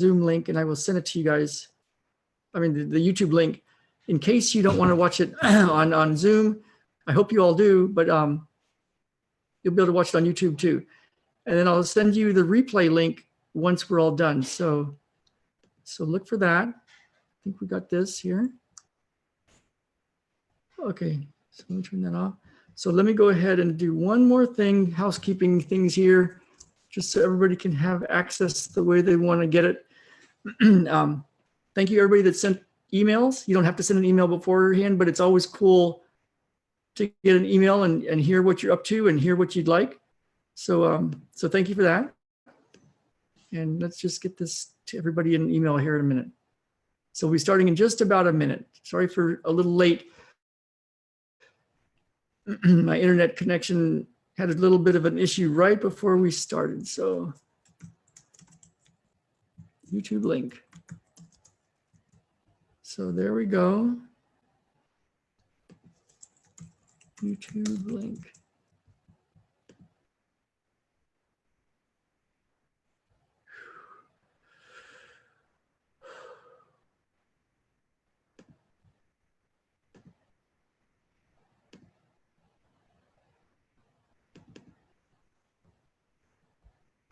Zoom link and I will send it to you guys. I mean, the YouTube link, in case you don't want to watch it on Zoom. I hope you all do, but you'll be able to watch it on YouTube too. And then I'll send you the replay link once we're all done. So look for that. I think we got this here. Okay, so let me turn that off. So let me go ahead and do one more thing, housekeeping things here, just so everybody can have access the way they want to get it. Thank you everybody that sent emails. You don't have to send an email beforehand, but it's always cool to get an email and hear what you're up to and hear what you'd like. So thank you for that. And let's just get this to everybody in an email here in a minute. So we'll be starting in just about a minute. Sorry for a little late. My internet connection had a little bit of an issue right before we started. So YouTube link. So there we go. YouTube link.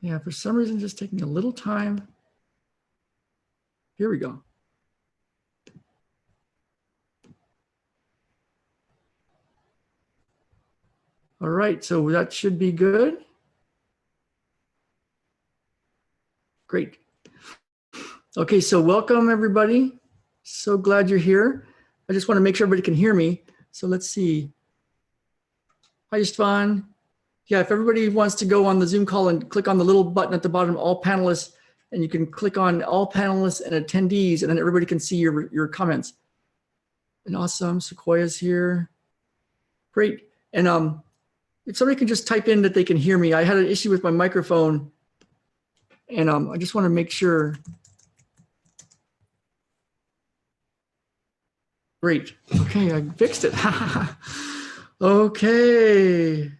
Yeah, for some reason, just taking a little time. Here we go. All right, so that should be good. Great. Okay, so welcome everybody. So glad you're here. I just want to make sure everybody can hear me. So let's see. Hi, Istvan. Yeah, if everybody wants to go on the Zoom call and click on the little button at the bottom, all panelists, and you can click on all panelists and attendees, and then everybody can see your comments. And awesome, Sequoia's here. Great. And if somebody can just type in that they can hear me. I had an issue with my microphone, and I just want to make sure. Great. Okay, I fixed it. Okay.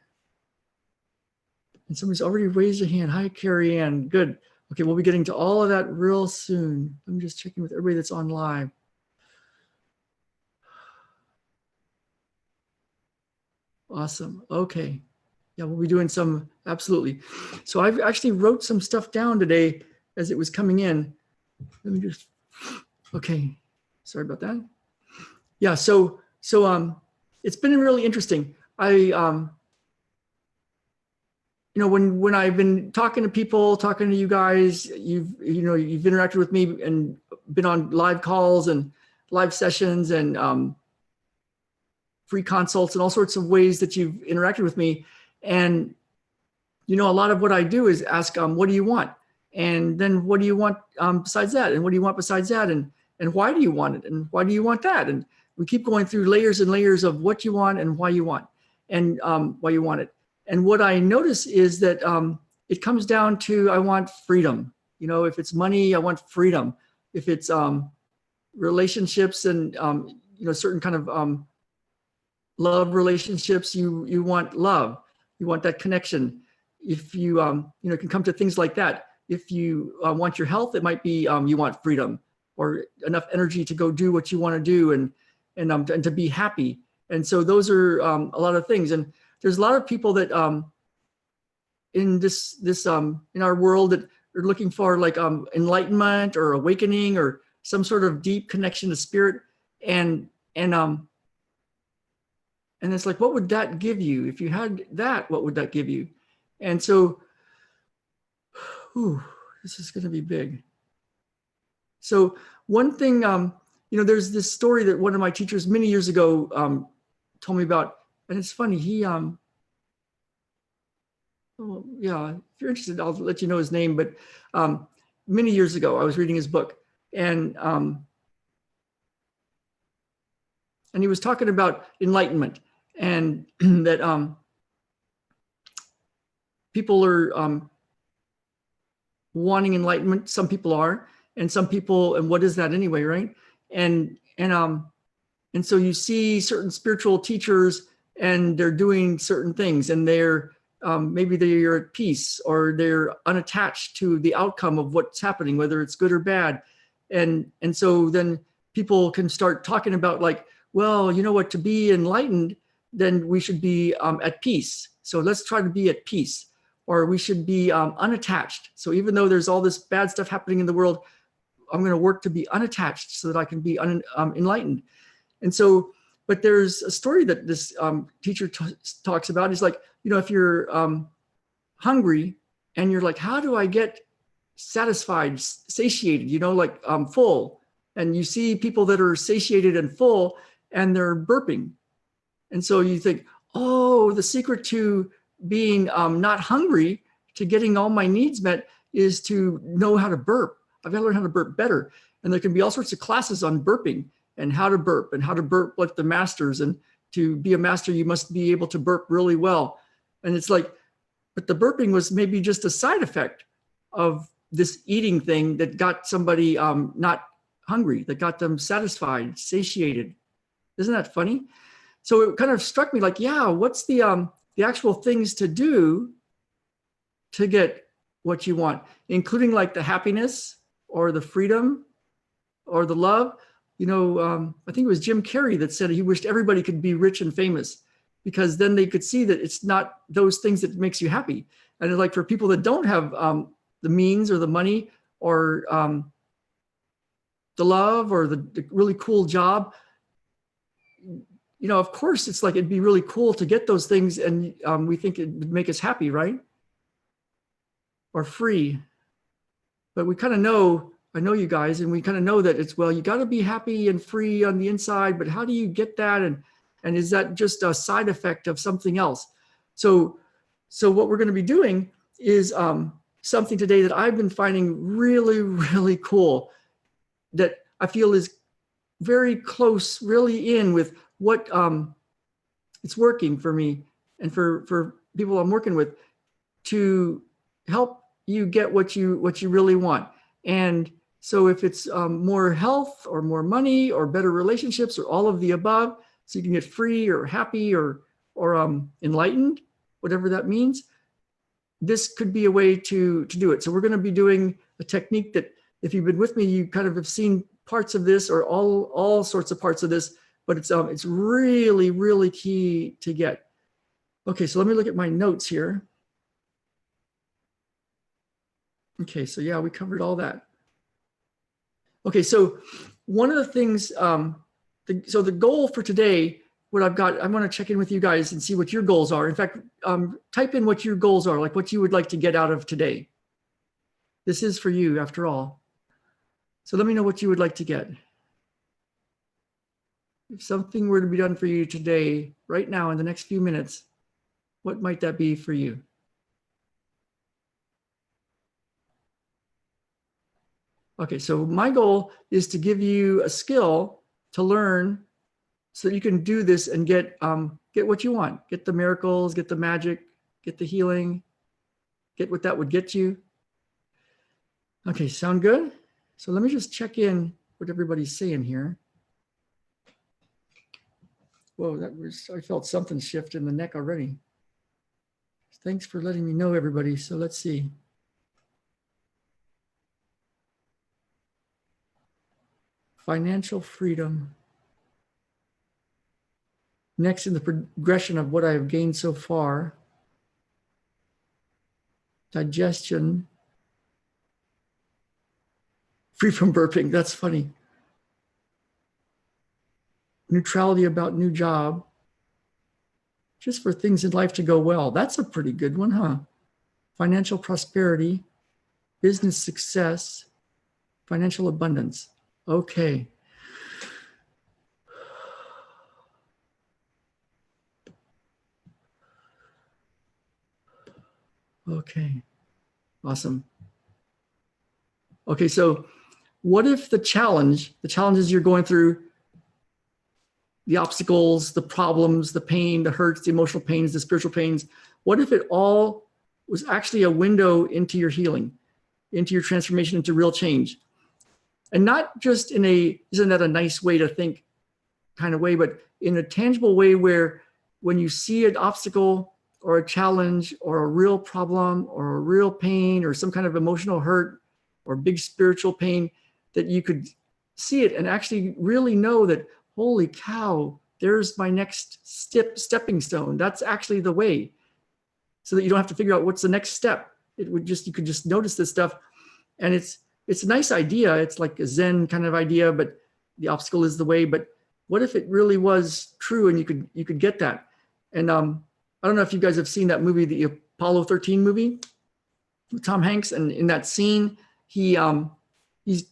And somebody's already raised a hand. Hi, Carrie Ann. Good. Okay, we'll be getting to all of that real soon. I'm just checking with everybody that's on live. Awesome. Okay. Yeah, we'll be doing some, absolutely. So I've actually wrote some stuff down today as it was coming in. Let me just, okay. Sorry about that. Yeah, so it's been really interesting. You know, when I've been talking to people, talking to you guys, you've interacted with me and been on live calls and live sessions and free consults and all sorts of ways that you've interacted with me. And, you know, a lot of what I do is ask, what do you want? And then what do you want besides that? And what do you want besides that? And why do you want it? And why do you want that? And we keep going through layers and layers of what you want and why you want and why you want it. And what I notice is that it comes down to, I want freedom. You know, if it's money, I want freedom. If it's relationships and, you know, certain kind of love relationships, you want love. You want that connection. If you, you know, can come to things like that. If you want your health, it might be you want freedom or enough energy to go do what you want to do and to be happy. And so those are a lot of things. And there's a lot of people that in this in our world that are looking for like enlightenment or awakening or some sort of deep connection to spirit. And it's like, what would that give you? If you had that, what would that give you? And so, this is going to be big. So one thing, you know, there's this story that one of my teachers many years ago told me about, and it's funny. He, oh, yeah, if you're interested, I'll let you know his name. But many years ago, I was reading his book, and he was talking about enlightenment. And that people are wanting enlightenment. Some people are, and some people, and what is that anyway, right? And so you see certain spiritual teachers, and they're doing certain things, and they're maybe they're at peace or they're unattached to the outcome of what's happening, whether it's good or bad. And so then people can start talking about like, well, you know what, to be enlightened, then we should be at peace. So let's try to be at peace, or we should be unattached. So even though there's all this bad stuff happening in the world, I'm going to work to be unattached so that I can be enlightened. And so, but there's a story that this teacher talks about. He's like, you know, if you're hungry and you're like, how do I get satisfied, satiated, you know, like full? And you see people that are satiated and full and they're burping. And so you think, oh, the secret to being not hungry, to getting all my needs met, is to know how to burp. I've got to learn how to burp better. And there can be all sorts of classes on burping and how to burp like the masters. And to be a master, you must be able to burp really well. And it's like, but the burping was maybe just a side effect of this eating thing that got somebody not hungry, that got them satisfied, satiated. Isn't that funny? So it kind of struck me like, yeah, what's the actual things to do to get what you want, including like the happiness or the freedom or the love? You know, I think it was Jim Carrey that said he wished everybody could be rich and famous, because then they could see that it's not those things that makes you happy. And like for people that don't have the means or the money or the love or the really cool job, you know, of course, it's like, it'd be really cool to get those things. And we think it would make us happy, right? Or free. But we kind of know, I know you guys, and we kind of know that it's, well, you got to be happy and free on the inside, but how do you get that? And is that just a side effect of something else? So what we're going to be doing is something today that I've been finding really, really cool, that I feel is very close, really in with what it's working for me and for people I'm working with, to help you get what you really want. And so if it's more health or more money or better relationships or all of the above, so you can get free or happy or enlightened, whatever that means, this could be a way to do it. So we're going to be doing a technique that, if you've been with me, you kind of have seen parts of this or all sorts of parts of this, but it's really, really key to get. Okay, so let me look at my notes here. Okay, so yeah, we covered all that. Okay, so one of the things, so the goal for today, what I've got, I want to check in with you guys and see what your goals are. In fact, type in what your goals are, like what you would like to get out of today. This is for you, after all. So let me know what you would like to get. If something were to be done for you today, right now, in the next few minutes, what might that be for you? Okay, so my goal is to give you a skill to learn so that you can do this and get what you want. Get the miracles, get the magic, get the healing, get what that would get you. Okay, sound good? So let me just check in what everybody's saying here. Whoa, I felt something shift in the neck already. Thanks for letting me know, everybody. So let's see. Financial freedom. Next in the progression of what I have gained so far. Digestion. Free from burping, that's funny. Neutrality about new job. Just for things in life to go well. That's a pretty good one, huh? Financial prosperity, business success, financial abundance. Okay. Okay, awesome. Okay, so what if the challenges you're going through, the obstacles, the problems, the pain, the hurts, the emotional pains, the spiritual pains, what if it all was actually a window into your healing, into your transformation, into real change? And not just in a, isn't that a nice way to think kind of way, but in a tangible way where when you see an obstacle or a challenge or a real problem or a real pain or some kind of emotional hurt or big spiritual pain, that you could see it and actually really know that, holy cow, there's my next stepping stone. That's actually the way. So that you don't have to figure out what's the next step. It would just, you could just notice this stuff. And it's a nice idea. It's like a Zen kind of idea, but the obstacle is the way. But what if it really was true and you could get that? And I don't know if you guys have seen that movie, the Apollo 13 movie with Tom Hanks. And in that scene, he's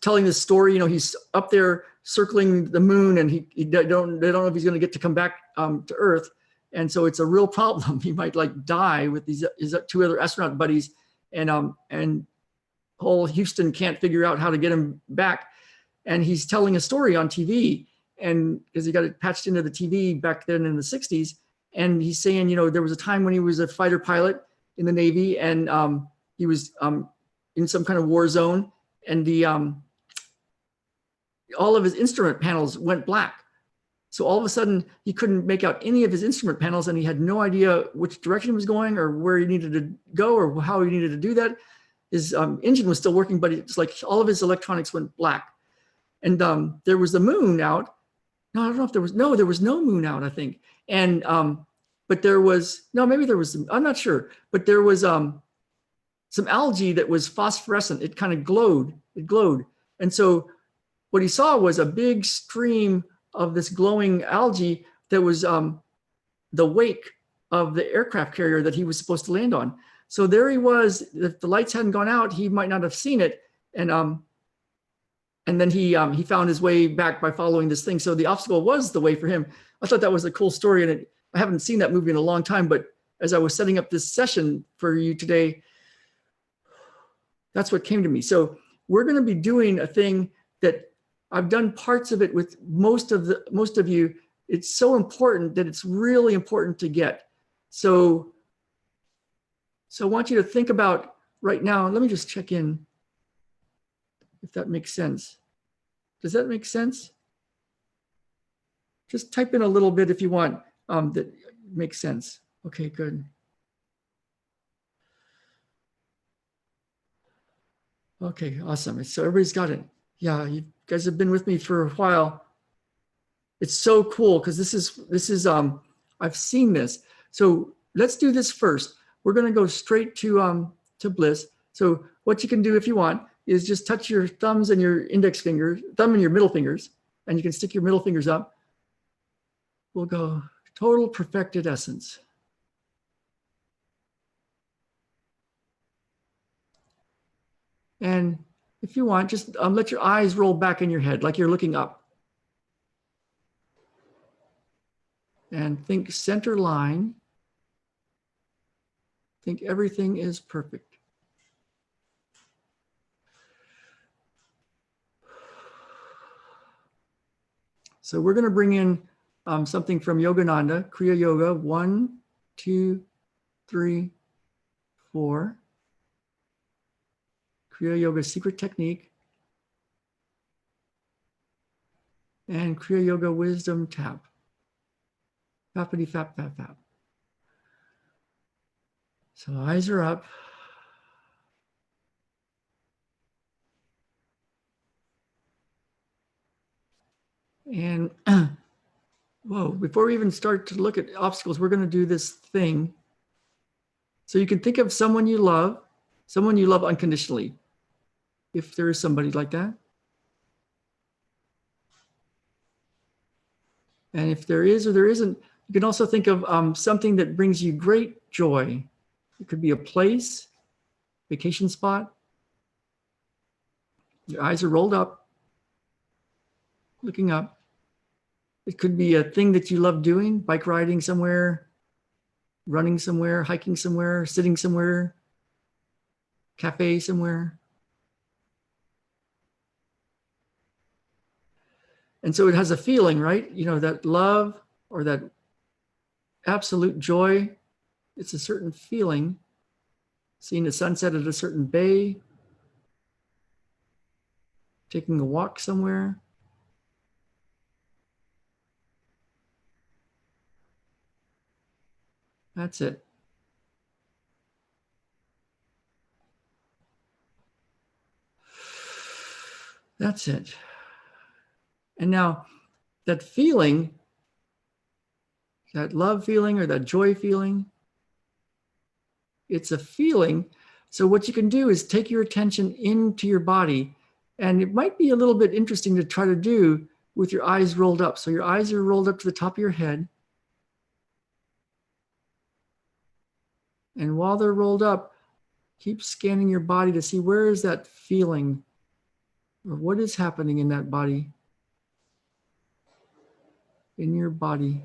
telling this story. You know, he's up there circling the moon, and they don't know if he's going to get to come back to Earth. And so it's a real problem. He might like die with his two other astronaut buddies, and whole Houston can't figure out how to get him back. And he's telling a story on TV, and because he got it patched into the TV back then in the 60s. And he's saying, you know, there was a time when he was a fighter pilot in the Navy, and he was in some kind of war zone, and all of his instrument panels went black. So all of a sudden he couldn't make out any of his instrument panels, and he had no idea which direction he was going or where he needed to go or how he needed to do that. His engine was still working, but it's like all of his electronics went black. And there was the moon out. No, I don't know if there was no moon out, I think. And but there was, no, maybe there was some, I'm not sure, but there was some algae that was phosphorescent. It kind of glowed. It glowed. And so what he saw was a big stream of this glowing algae that was the wake of the aircraft carrier that he was supposed to land on. So there he was. If the lights hadn't gone out, he might not have seen it. And then he found his way back by following this thing. So the obstacle was the way for him. I thought that was a cool story, and I haven't seen that movie in a long time. But as I was setting up this session for you today, that's what came to me. So we're going to be doing a thing that I've done parts of it with most of you. It's so important that it's really important to get. So I want you to think about right now. Let me just check in if that makes sense. Does that make sense? Just type in a little bit if you want that makes sense. Okay, good. Okay, awesome. So everybody's got it. Yeah, you guys have been with me for a while. It's so cool because this is I've seen this. So let's do this first. We're going to go straight to bliss. So what you can do if you want is just touch your thumbs and your index fingers, thumb and your middle fingers, and you can stick your middle fingers up. We'll go total perfected essence. And if you want, just let your eyes roll back in your head like you're looking up. And think center line. Think everything is perfect. So we're going to bring in something from Yogananda, Kriya Yoga, 1, 2, 3, 4. Kriya Yoga secret technique. And Kriya Yoga wisdom tap. Fappity fap fap fap. So eyes are up. And whoa, before we even start to look at obstacles, we're going to do this thing. So you can think of someone you love unconditionally, if there is somebody like that. And if there is or there isn't, you can also think of something that brings you great joy. It could be a place, vacation spot. Your eyes are rolled up, looking up. It could be a thing that you love doing, bike riding somewhere, running somewhere, hiking somewhere, sitting somewhere, cafe somewhere. And so it has a feeling, right? You know, that love or that absolute joy, it's a certain feeling. Seeing the sunset at a certain bay, taking a walk somewhere. That's it. That's it. And now that feeling, that love feeling or that joy feeling, it's a feeling. So what you can do is take your attention into your body. And it might be a little bit interesting to try to do with your eyes rolled up. So your eyes are rolled up to the top of your head. And while they're rolled up, keep scanning your body to see where is that feeling or what is happening in that body, in your body.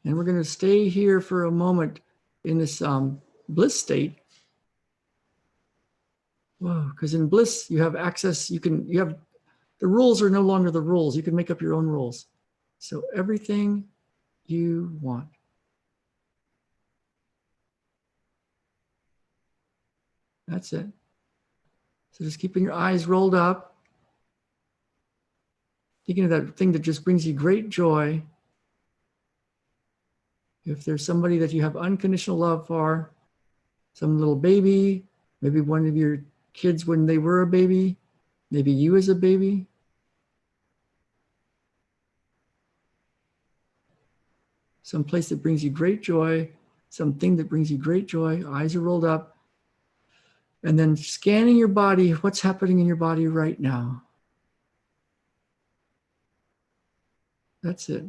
And we're going to stay here for a moment in this bliss state. Whoa, because in bliss, you have access, the rules are no longer the rules. You can make up your own rules. So everything you want. That's it. So just keeping your eyes rolled up, thinking of that thing that just brings you great joy. If there's somebody that you have unconditional love for, some little baby, maybe one of your kids when they were a baby, maybe you as a baby. Some place that brings you great joy, something that brings you great joy, eyes are rolled up. And then scanning your body, what's happening in your body right now? That's it.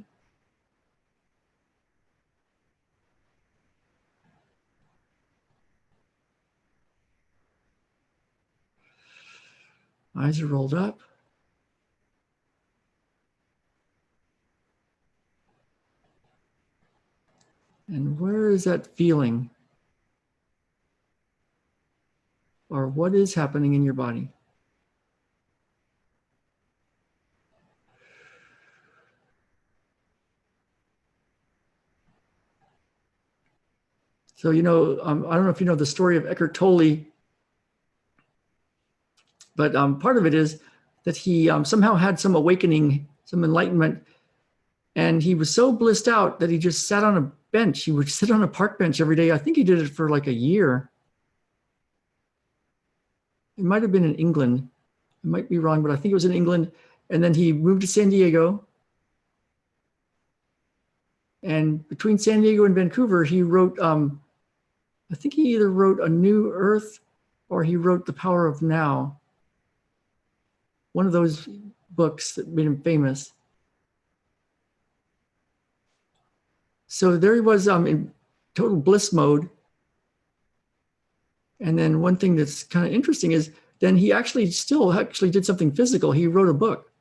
Eyes are rolled up. And where is that feeling? Or what is happening in your body? So, I don't know if you know the story of Eckhart Tolle, but part of it is that he somehow had some awakening, some enlightenment, and he was so blissed out that he just sat on a bench. He would sit on a park bench every day. I think he did it for like a year. It might have been in England. I might be wrong, but I think it was in England. And then he moved to San Diego. And between San Diego and Vancouver, he wrote, I think he either wrote A New Earth or he wrote The Power of Now. One of those books that made him famous. So there he was in total bliss mode. And then one thing that's kind of interesting is then he actually did something physical. He wrote a book.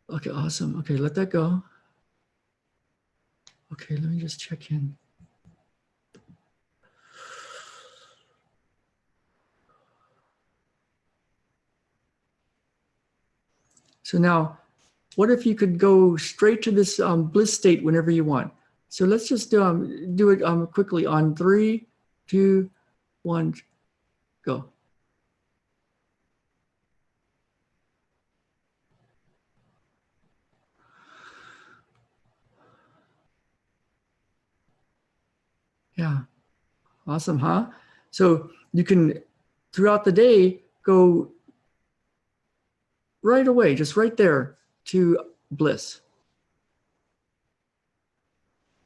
Okay, awesome. Okay, let that go. Okay, let me just check in. So now, what if you could go straight to this bliss state whenever you want? So let's just do it quickly on 3, 2, 1, go. Yeah, awesome, huh? So you can, throughout the day, go right away, just right there to bliss.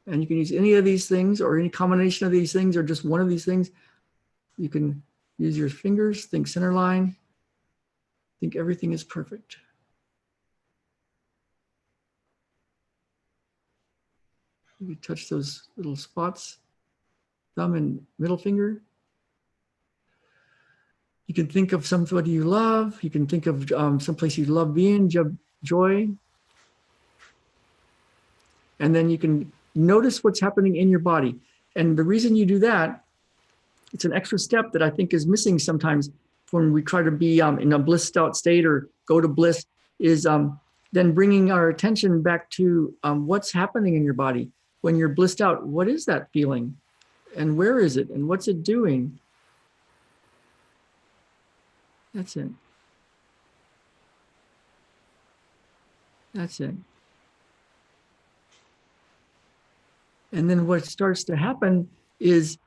And you can use any of these things or any combination of these things or just one of these things. You can use your fingers, think center line, think everything is perfect. You touch those little spots, thumb and middle finger. You can think of somebody you love. You can think of someplace you love being, joy. And then you can notice what's happening in your body. And the reason you do that, it's an extra step that I think is missing sometimes when we try to be in a blissed out state or go to bliss, is then bringing our attention back to what's happening in your body. when you're blissed out, what is that feeling? And where is it? And what's it doing? That's it. That's it. And then what starts to happen is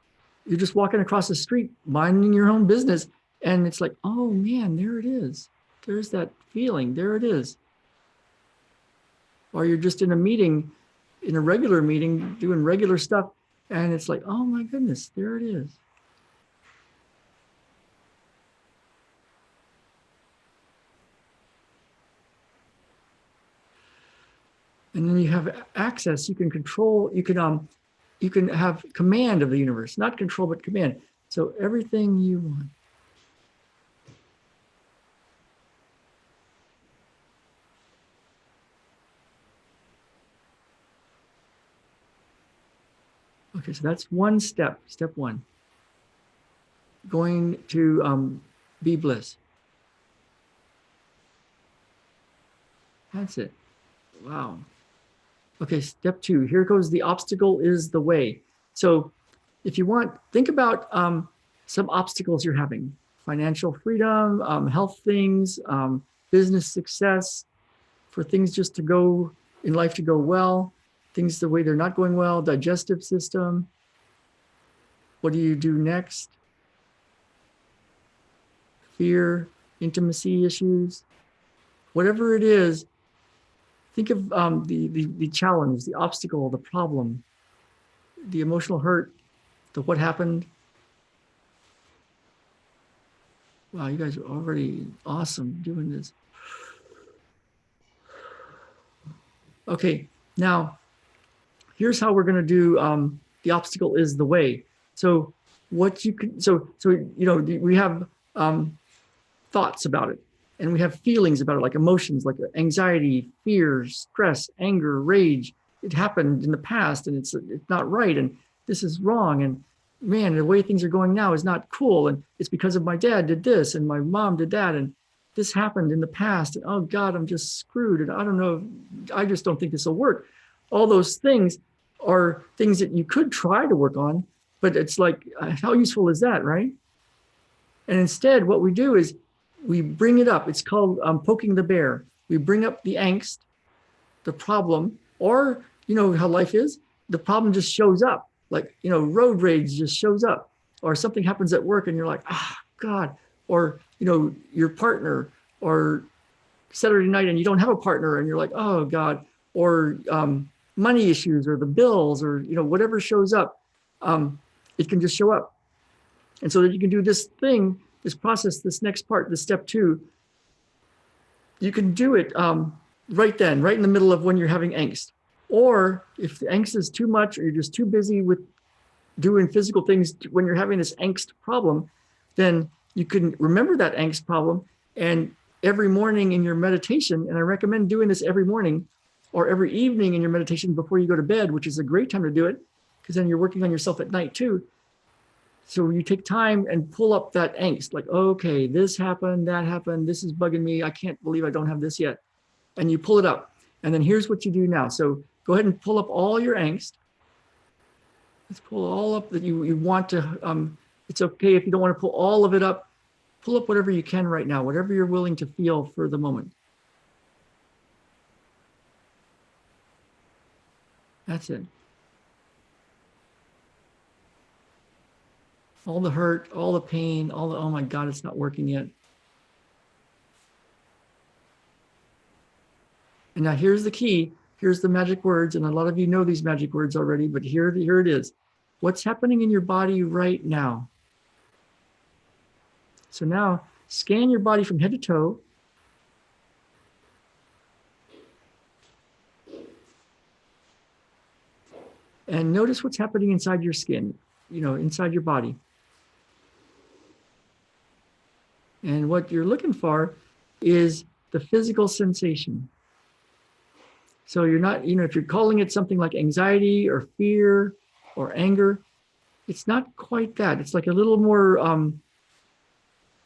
you're just walking across the street, minding your own business. And it's like, oh man, there it is. There's that feeling. There it is. Or you're just in a meeting, in a regular meeting, doing regular stuff. And it's like, oh my goodness, there it is. And then you have access, you can control, you can have command of the universe, not control, but command. So everything you want. Okay, so that's one step, step one. Going to be bliss. That's it. Wow. Okay, step two. Here goes the obstacle is the way. So if you want, think about some obstacles you're having. Financial freedom, health things, business success, for things just to go in life to go well, things the way they're not going well, digestive system. What do you do next? Fear, intimacy issues, whatever it is. Think of the challenge, the obstacle, the problem, the emotional hurt, the what happened. Wow, you guys are already awesome doing this. Okay, now here's how we're going to do the obstacle is the way. So what you can, so you know, we have thoughts about it, and we have feelings about it, like emotions, like anxiety, fear, stress, anger, rage. It happened in the past, and it's not right, and this is wrong, and man, the way things are going now is not cool, and it's because of my dad did this, and my mom did that, and this happened in the past, and oh God, I'm just screwed, and I don't know, I just don't think this will work. All those things are things that you could try to work on, but it's like, how useful is that, right? And instead, what we do is we bring it up. It's called poking the bear. We bring up the angst, the problem, or you know how life is. The problem just shows up, like you know, road rage just shows up, or something happens at work, and you're like, ah, God, or you know, your partner, or Saturday night, and you don't have a partner, and you're like, oh God, or money issues, or the bills, or you know, whatever shows up, it can just show up, and so that you can do this thing. This process, this next part, this step two, you can do it right then, right in the middle of when you're having angst. Or if the angst is too much, or you're just too busy with doing physical things when you're having this angst problem, then you can remember that angst problem. And every morning in your meditation, and I recommend doing this every morning or every evening in your meditation before you go to bed, which is a great time to do it, because then you're working on yourself at night too. So you take time and pull up that angst, like, okay, this happened, that happened, this is bugging me. I can't believe I don't have this yet. And you pull it up. And then here's what you do now. So go ahead and pull up all your angst. Let's pull all up that you want to, it's okay if you don't want to pull all of it up. Pull up whatever you can right now, whatever you're willing to feel for the moment. That's it. All the hurt, all the pain, all the, oh my God, it's not working yet. And now here's the key. Here's the magic words. And a lot of you know these magic words already, but here it is. What's happening in your body right now? So now scan your body from head to toe. And notice what's happening inside your skin, you know, inside your body. And what you're looking for is the physical sensation. So you're not, you know, if you're calling it something like anxiety or fear or anger, it's not quite that. It's like a little more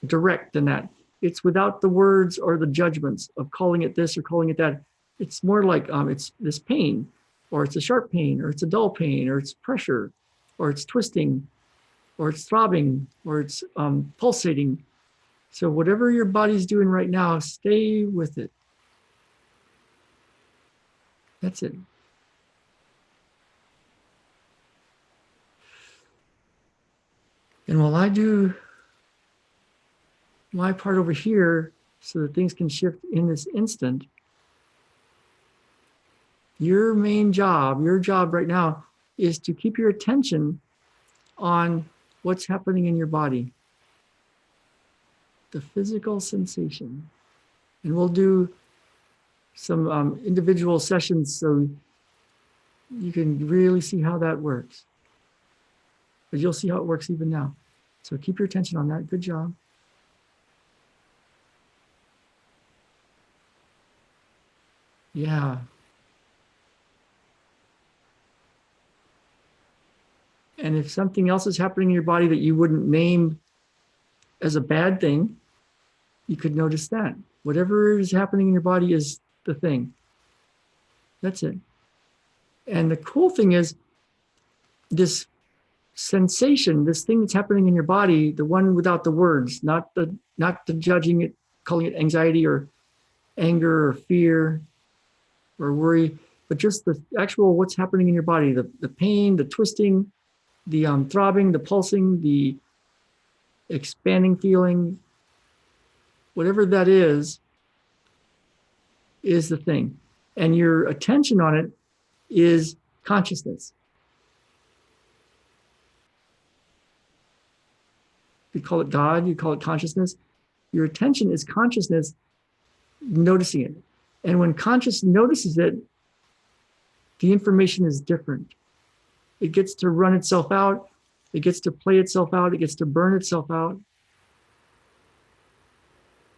direct than that. It's without the words or the judgments of calling it this or calling it that. It's more like it's this pain. or it's a sharp pain, or it's a dull pain, or it's pressure, or it's twisting, or it's throbbing, or it's pulsating. So whatever your body's doing right now, stay with it. That's it. And while I do my part over here so that things can shift in this instant, your main job, your job right now is to keep your attention on what's happening in your body, the physical sensation. And we'll do some individual sessions so you can really see how that works. But you'll see how it works even now. So keep your attention on that. Good job. Yeah. And if something else is happening in your body that you wouldn't name as a bad thing, you could notice that. Whatever is happening in your body is the thing. That's it. And the cool thing is this sensation, this thing that's happening in your body, the one without the words, not the judging it, calling it anxiety or anger or fear or worry, but just the actual what's happening in your body, the pain, the twisting, the throbbing, the pulsing, the expanding feeling, whatever that is the thing. And your attention on it is consciousness. You call it God, you call it consciousness. Your attention is consciousness noticing it. And when conscious notices it, the information is different. It gets to run itself out. It gets to play itself out. It gets to burn itself out.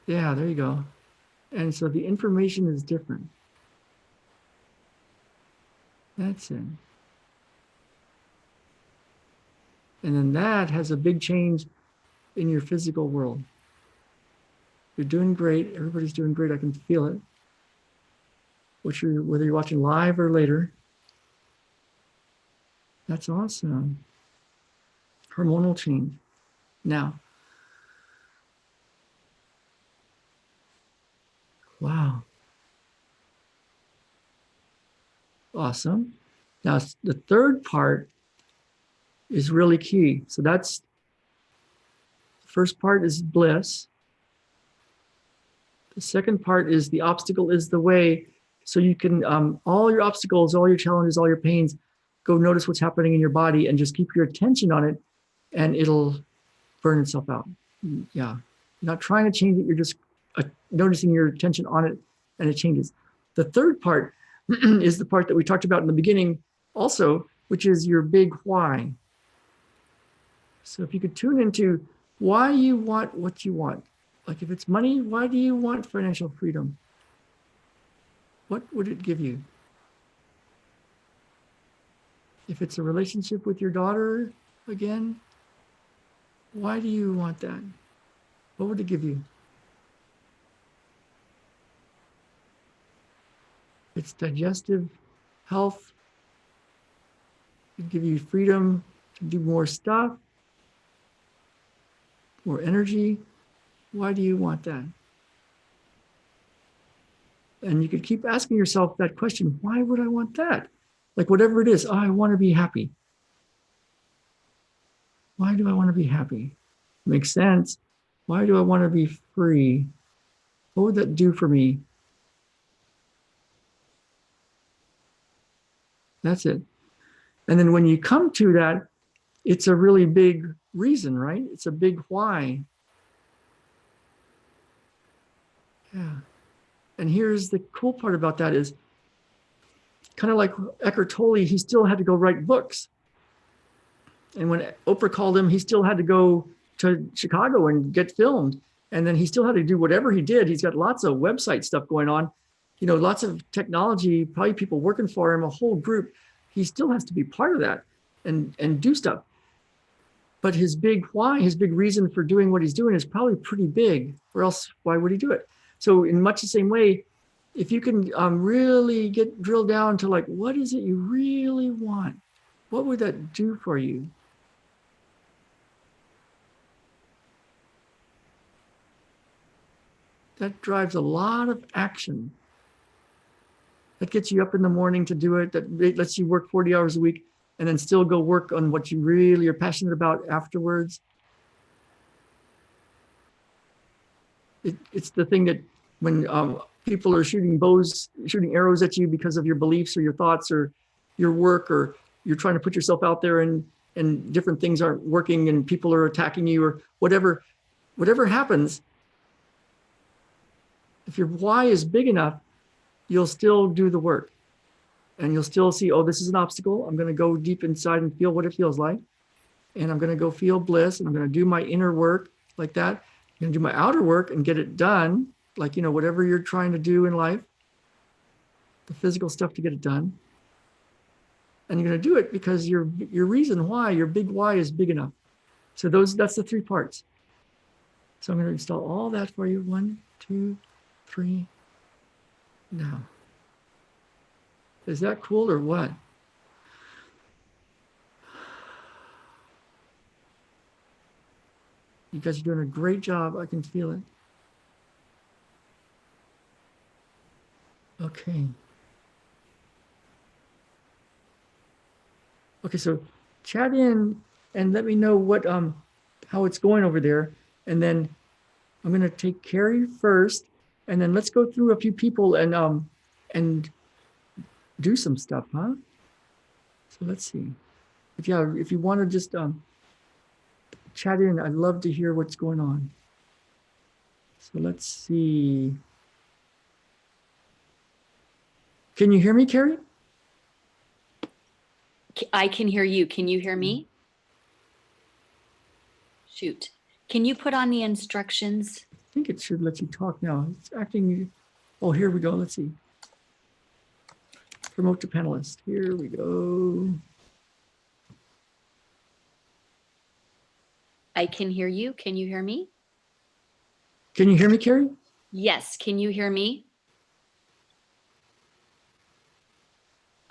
Yeah, there you go. And so the information is different. That's it. And then that has a big change in your physical world. You're doing great. Everybody's doing great. I can feel it. Whether you're watching live or later. That's awesome. Hormonal change. Now, wow. Awesome. Now, the third part is really key. So that's, the first part is bliss. The second part is the obstacle is the way. So you can, all your obstacles, all your challenges, all your pains, go notice what's happening in your body and just keep your attention on it and it'll burn itself out. Yeah. You're not trying to change it. You're just noticing your attention on it and it changes. The third part is the part that we talked about in the beginning also, which is your big why. So if you could tune into why you want what you want. Like if it's money, why do you want financial freedom? What would it give you? If it's a relationship with your daughter, again, why do you want that? What would it give you? It's digestive health. It'd give you freedom to do more stuff, more energy. Why do you want that? And you could keep asking yourself that question, why would I want that? Like whatever it is, oh, I want to be happy. Why do I want to be happy? Makes sense. Why do I want to be free? What would that do for me? That's it. And then when you come to that, it's a really big reason, right? It's a big why. Yeah. And here's the cool part about that is kind of like Eckhart Tolle, he still had to go write books. And when Oprah called him, he still had to go to Chicago and get filmed. And then he still had to do whatever he did. He's got lots of website stuff going on, lots of technology, probably people working for him, a whole group. He still has to be part of that and do stuff. But his big why, his big reason for doing what he's doing is probably pretty big, or else why would he do it? So in much the same way, if you can really drill down to like, what is it you really want? What would that do for you? That drives a lot of action. That gets you up in the morning to do it. That lets you work 40 hours a week and then still go work on what you really are passionate about afterwards. It's the thing that when people are shooting arrows at you because of your beliefs or your thoughts or your work, or you're trying to put yourself out there and different things aren't working and people are attacking you or whatever happens, if your why is big enough, you'll still do the work and you'll still see, oh, this is an obstacle. I'm going to go deep inside and feel what it feels like. And I'm going to go feel bliss and I'm going to do my inner work like that. I'm going to do my outer work and get it done. Like, you know, whatever you're trying to do in life, the physical stuff to get it done. And you're going to do it because your reason why, your big why is big enough. So that's the 3 parts. So I'm going to install all that for you. 1, 2, 3. Now, is that cool or what? You guys are doing a great job. I can feel it. Okay. Okay, so chat in and let me know what how it's going over there. And then I'm going to take Carrie first. And then let's go through a few people and do some stuff, huh? So let's see. If you want to just chat in, I'd love to hear what's going on. So let's see. Can you hear me, Carrie? I can hear you. Can you hear me? Shoot. Can you put on the instructions? I think it should let you talk now. It's acting. Oh, here we go. Let's see. Promote to panelist. Here we go. I can hear you. Can you hear me? Can you hear me, Carrie? Yes. Can you hear me?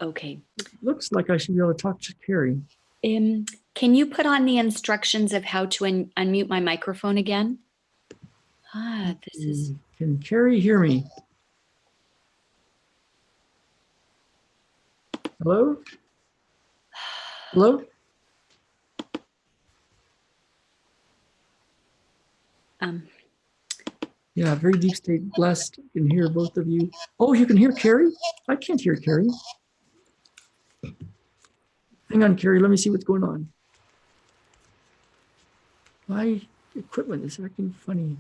Okay. Looks like I should be able to talk to Carrie. Can you put on the instructions of how to unmute my microphone again? This is. Can Carrie hear me? Hello? Hello? Yeah, very deep state, blessed. Can hear both of you. Oh, you can hear Carrie? I can't hear Carrie. Hang on, Carrie. Let me see what's going on. My equipment is acting funny.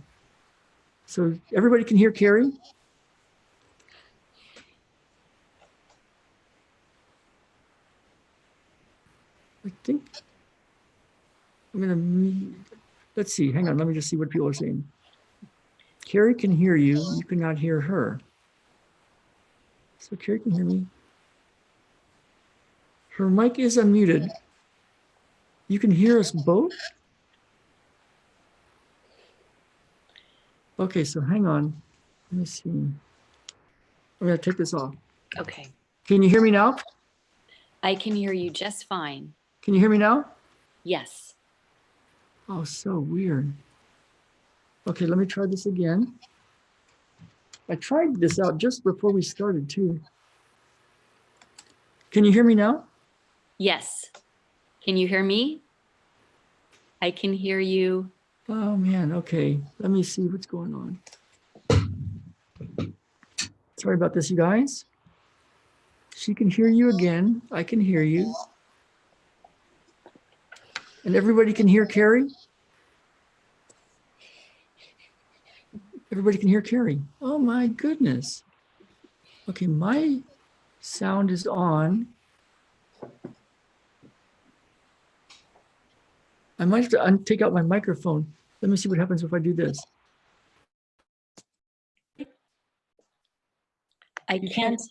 So everybody can hear Carrie? I think I'm going to, let's see. Hang on. Let me just see what people are saying. Carrie can hear you. You cannot hear her. So Carrie can hear me. Her mic is unmuted. You can hear us both? Okay, so hang on. Let me see. I'm going to take this off. Okay. Can you hear me now? I can hear you just fine. Can you hear me now? Yes. Oh, so weird. Okay, let me try this again. I tried this out just before we started too. Can you hear me now? Yes. Can you hear me? I can hear you. Oh man, okay. Let me see what's going on. Sorry about this, you guys. She can hear you again. I can hear you. And everybody can hear Carrie? Everybody can hear Carrie. Oh my goodness. Okay, my sound is on. I might have to take out my microphone. Let me see what happens if I do this. I can't.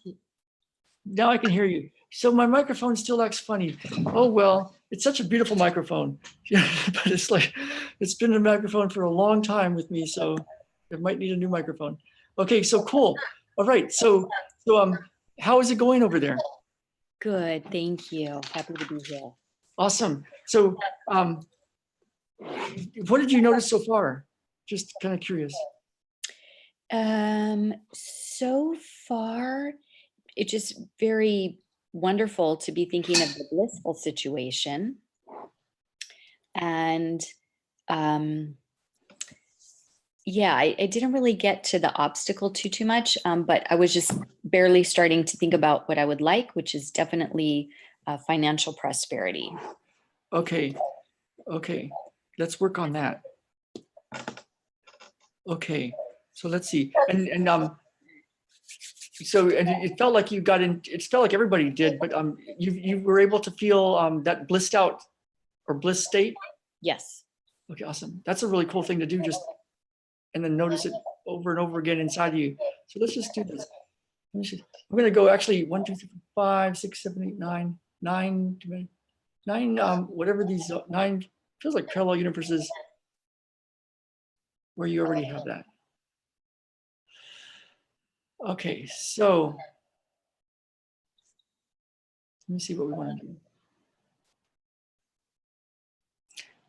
Now I can hear you. So my microphone still acts funny. Oh, well, it's such a beautiful microphone. Yeah, but it's like, it's been a microphone for a long time with me, so it might need a new microphone. Okay, so cool. All right. So how is it going over there? Good, thank you. Happy to be here. Awesome. So what did you notice so far? Just kind of curious. So far, it's just very wonderful to be thinking of the blissful situation. And yeah, I didn't really get to the obstacle too much, but I was just barely starting to think about what I would like, which is definitely financial prosperity. Okay. Let's work on that. Okay. So let's see. And so it felt like you got in. It felt like everybody did, but you were able to feel that blissed out or bliss state. Yes. Okay, awesome. That's a really cool thing to do. Just and then notice it over and over again inside of you. So let's just do this. I'm going to go actually 1, 2, 3, 4, 5, 6, 7, 8, 9, 9. Whatever these 9 feels like parallel universes where you already have that. Okay, so let me see what we want to do.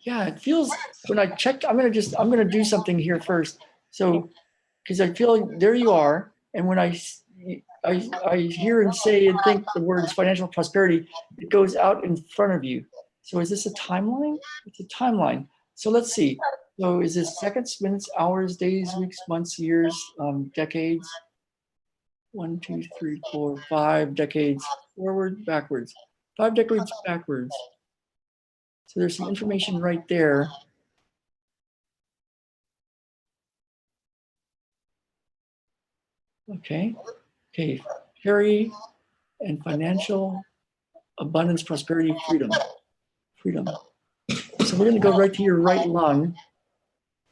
Yeah, it feels when I check, I'm going to do something here first. So, because I feel like there you are. And when I hear and say and think the words financial prosperity, it goes out in front of you. So is this a timeline? It's a timeline. So let's see. So is this seconds, minutes, hours, days, weeks, months, years, decades? 1, 2, 3, 4, 5 decades forward, backwards. 5 decades backwards. So there's some information right there. Okay. Carry and financial abundance, prosperity, freedom. So we're going to go right to your right lung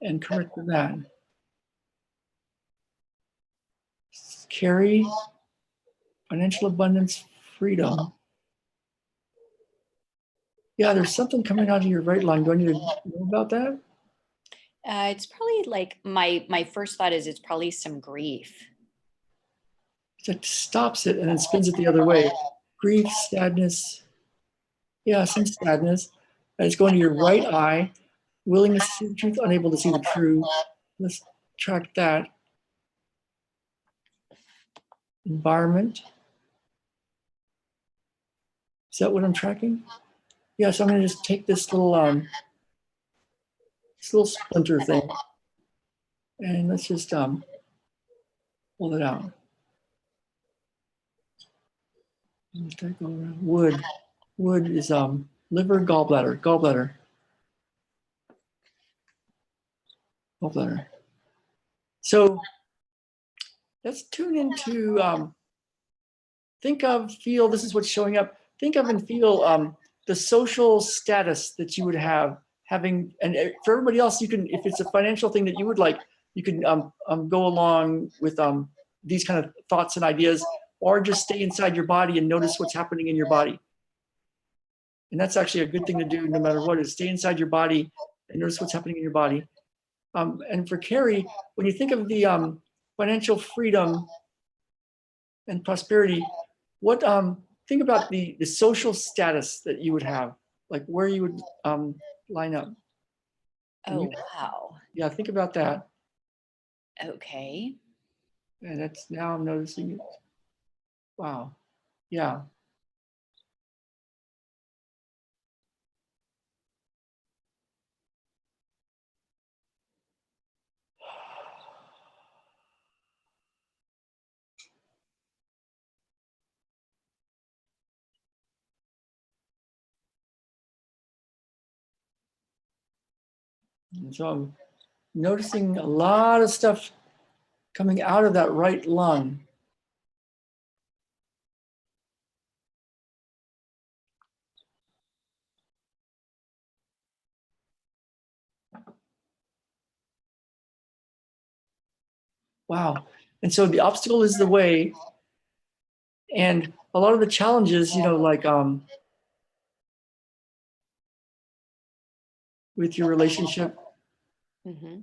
and correct that. Carry, financial abundance, freedom. Yeah, there's something coming out of your right lung. Do I need to know about that? It's probably like my first thought is it's probably some grief. It stops it and then spins it the other way. Grief, sadness. Yeah, some sadness. And it's going to your right eye. Willingness to see the truth, unable to see the truth. Let's track that. Environment. Is that what I'm tracking? Yeah, so I'm going to just take this little splinter thing, and let's just pull it out. Wood. Wood is liver, gallbladder. So let's tune into think of, feel. This is what's showing up. Think of and feel the social status that you would have having, and for everybody else, you can, if it's a financial thing that you would like, you can go along with these kind of thoughts and ideas, or just stay inside your body and notice what's happening in your body. And that's actually a good thing to do no matter what, is stay inside your body and notice what's happening in your body. And for Carrie, when you think of the financial freedom and prosperity, what think about the social status that you would have, like where you would line up. Oh, wow. Yeah, think about that. Okay. And that's, now I'm noticing it. Wow. Yeah. And so I'm noticing a lot of stuff coming out of that right lung. Wow. And so the obstacle is the way. And a lot of the challenges, you know, like with your relationship. Mm-hmm.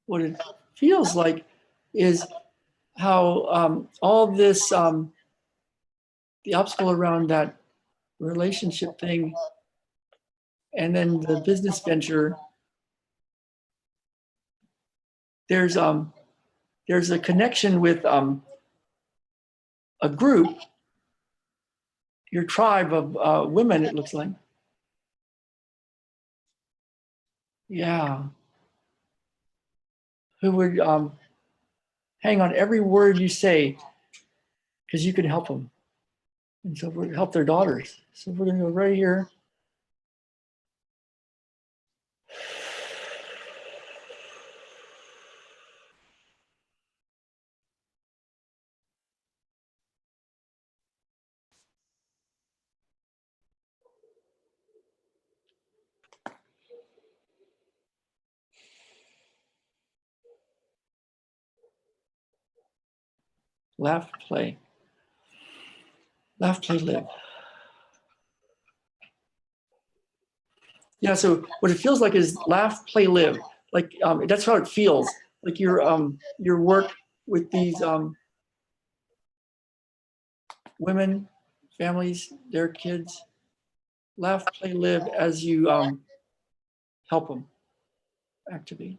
what it feels like is how all this, the obstacle around that relationship thing, and then the business venture, there's a connection with a group, your tribe of women, it looks like. Yeah. Who would hang on every word you say, because you can help them. And so we help their daughters. So we're gonna go right here. Laugh, play. Laugh, play, live. Yeah, so what it feels like is laugh, play, live. Like that's how it feels. Like your work with these women, families, their kids. Laugh, play, live as you help them activate.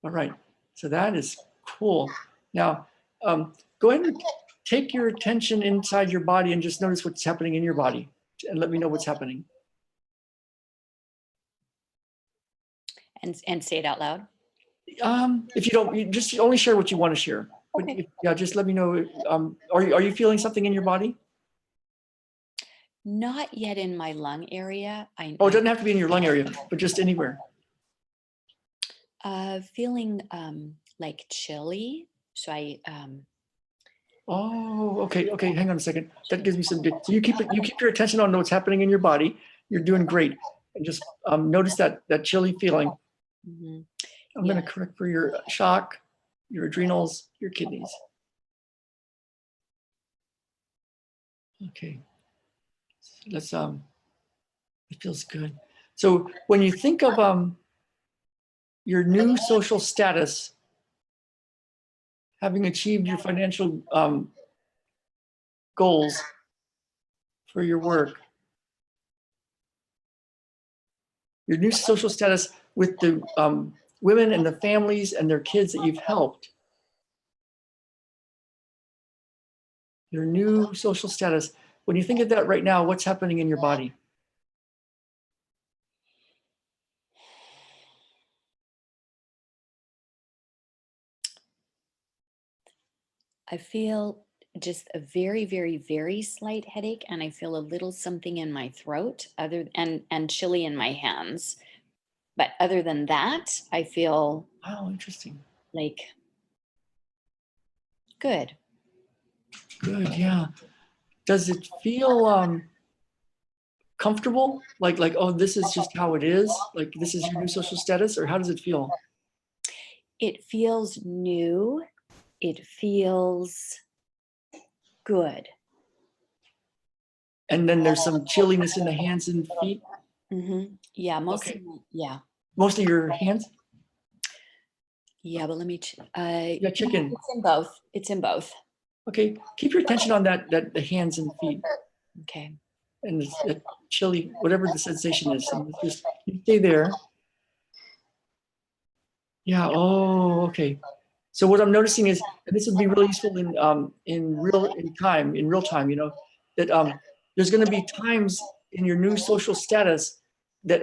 All right, so that is cool. Now, go ahead and take your attention inside your body and just notice what's happening in your body and let me know what's happening. And say it out loud. If you don't, you just only share what you want to share. Okay. But yeah, just let me know. Are you feeling something in your body? Not yet in my lung area. Oh, it doesn't have to be in your lung area, but just anywhere. Feeling like chilly. So Oh, okay, okay. Hang on a second. That gives me some. So you keep your attention on what's happening in your body. You're doing great. And just notice that chilly feeling. mm-hmm. I'm going to correct for your shock, your adrenals, your kidneys. Okay. Let's it feels good. So when you think of your new social status, having achieved your financial goals for your work, your new social status with the women and the families and their kids that you've helped, your new social status, when you think of that right now, what's happening in your body? I feel just a very, very, very slight headache, and I feel a little something in my throat, and chilly in my hands. But other than that, I feel Oh, interesting. like good. Good, yeah. Does it feel comfortable? Like, oh, this is just how it is? Like this is your new social status, or how does it feel? It feels new. It feels good. And then there's some chilliness in the hands and feet. Mm-hmm. Yeah, mostly. Okay. Yeah, Mostly your hands? yeah. But let me. Yeah, chicken. It's in both. It's in both. Okay, keep your attention on that the hands and feet Okay. and that chilly, whatever the sensation is. And just you stay there. Yeah. Oh, okay. So what I'm noticing is, and this would be really useful in real time, you know, that there's going to be times in your new social status that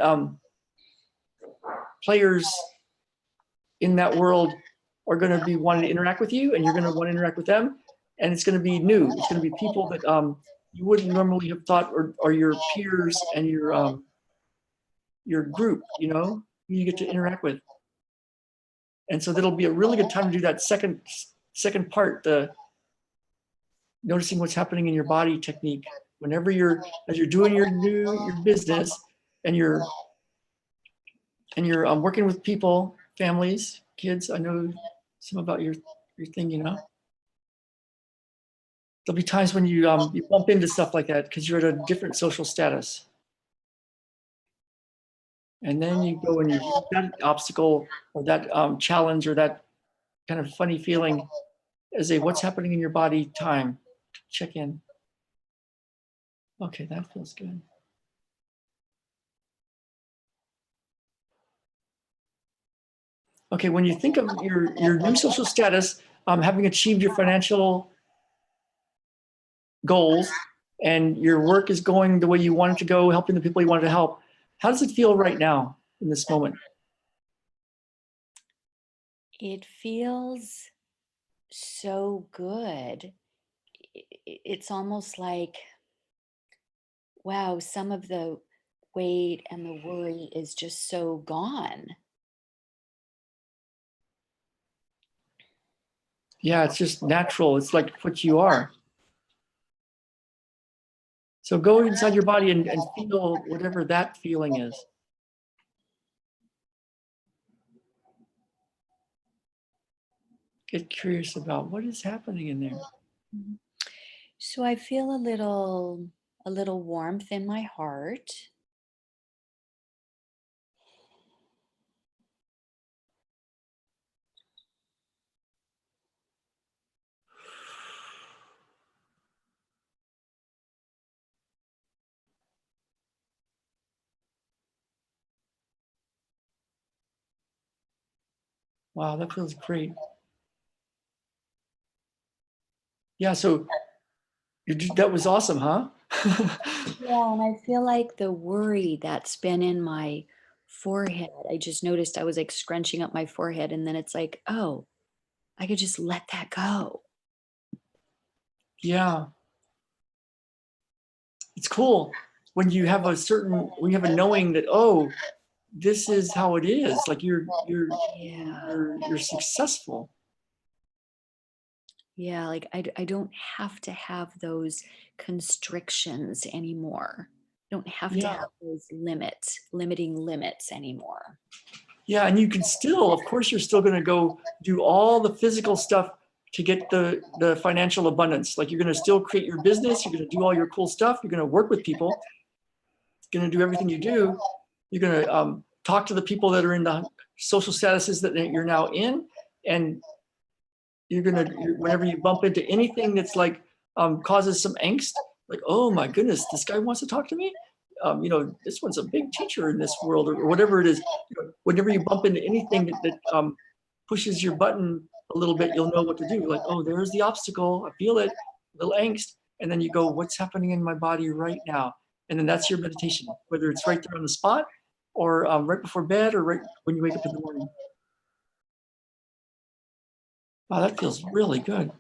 players in that world are going to be wanting to interact with you, and you're going to want to interact with them, and it's going to be new. It's going to be people that you wouldn't normally have thought are your peers and your group, you know, who you get to interact with. And so that'll be a really good time to do that second part, the noticing what's happening in your body technique. Whenever as you're doing your business and you're working with people, families, kids. I know some about your thing, you know. There'll be times when you bump into stuff like that because you're at a different social status. And then you go and you use that obstacle or that challenge or that kind of funny feeling as a what's happening in your body time. Check in. Okay, that feels good. Okay, when you think of your new social status, having achieved your financial goals and your work is going the way you want it to go, helping the people you wanted to help, how does it feel right now in this moment? It feels so good. It's almost like, wow, some of the weight and the worry is just so gone. Yeah, it's just natural. It's like what you are. So go inside your body and feel whatever that feeling is. Get curious about what is happening in there. Mhm. So I feel a little warmth in my heart. Wow, that feels great. Yeah, so that was awesome, huh? Yeah, and I feel like the worry that's been in my forehead, I just noticed I was like scrunching up my forehead, and then it's like, oh, I could just let that go. Yeah, it's cool when you have when you have a knowing that, oh, this is how it is. Like Yeah. you're successful. Yeah, like I don't have to have those constrictions anymore. I don't have to Yeah. have those limiting limits anymore. Yeah, and you can still, of course, you're still going to go do all the physical stuff to get the financial abundance. Like you're going to still create your business, you're going to do all your cool stuff, you're going to work with people, you're going to do everything you do. You're going to talk to the people that are in the social statuses that you're now in, and you're going to, whenever you bump into anything that's like causes some angst, like, oh my goodness, this guy wants to talk to me. You know, this one's a big teacher in this world, or whatever it is. You know, whenever you bump into anything that pushes your button a little bit, you'll know what to do. Like, oh, there's the obstacle. I feel it, a little angst. And then you go, what's happening in my body right now? And then that's your meditation, whether it's right there on the spot or right before bed or right when you wake up in the morning. Wow, that feels really good.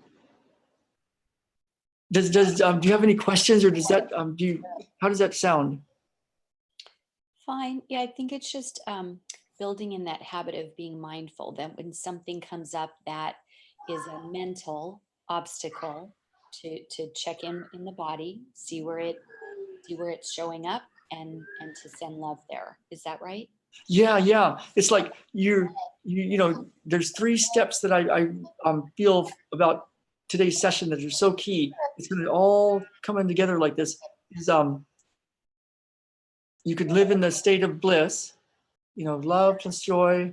Do you have any questions, or does that how does that sound? Fine. Yeah, I think it's just building in that habit of being mindful that when something comes up that is a mental obstacle, to check in the body, see where it's showing up, and to send love there. Is that right? Yeah, yeah. It's like you know, there's 3 steps that I feel about today's session that are so key. It's going to all coming together like this. Is you could live in the state of bliss, you know, love plus joy,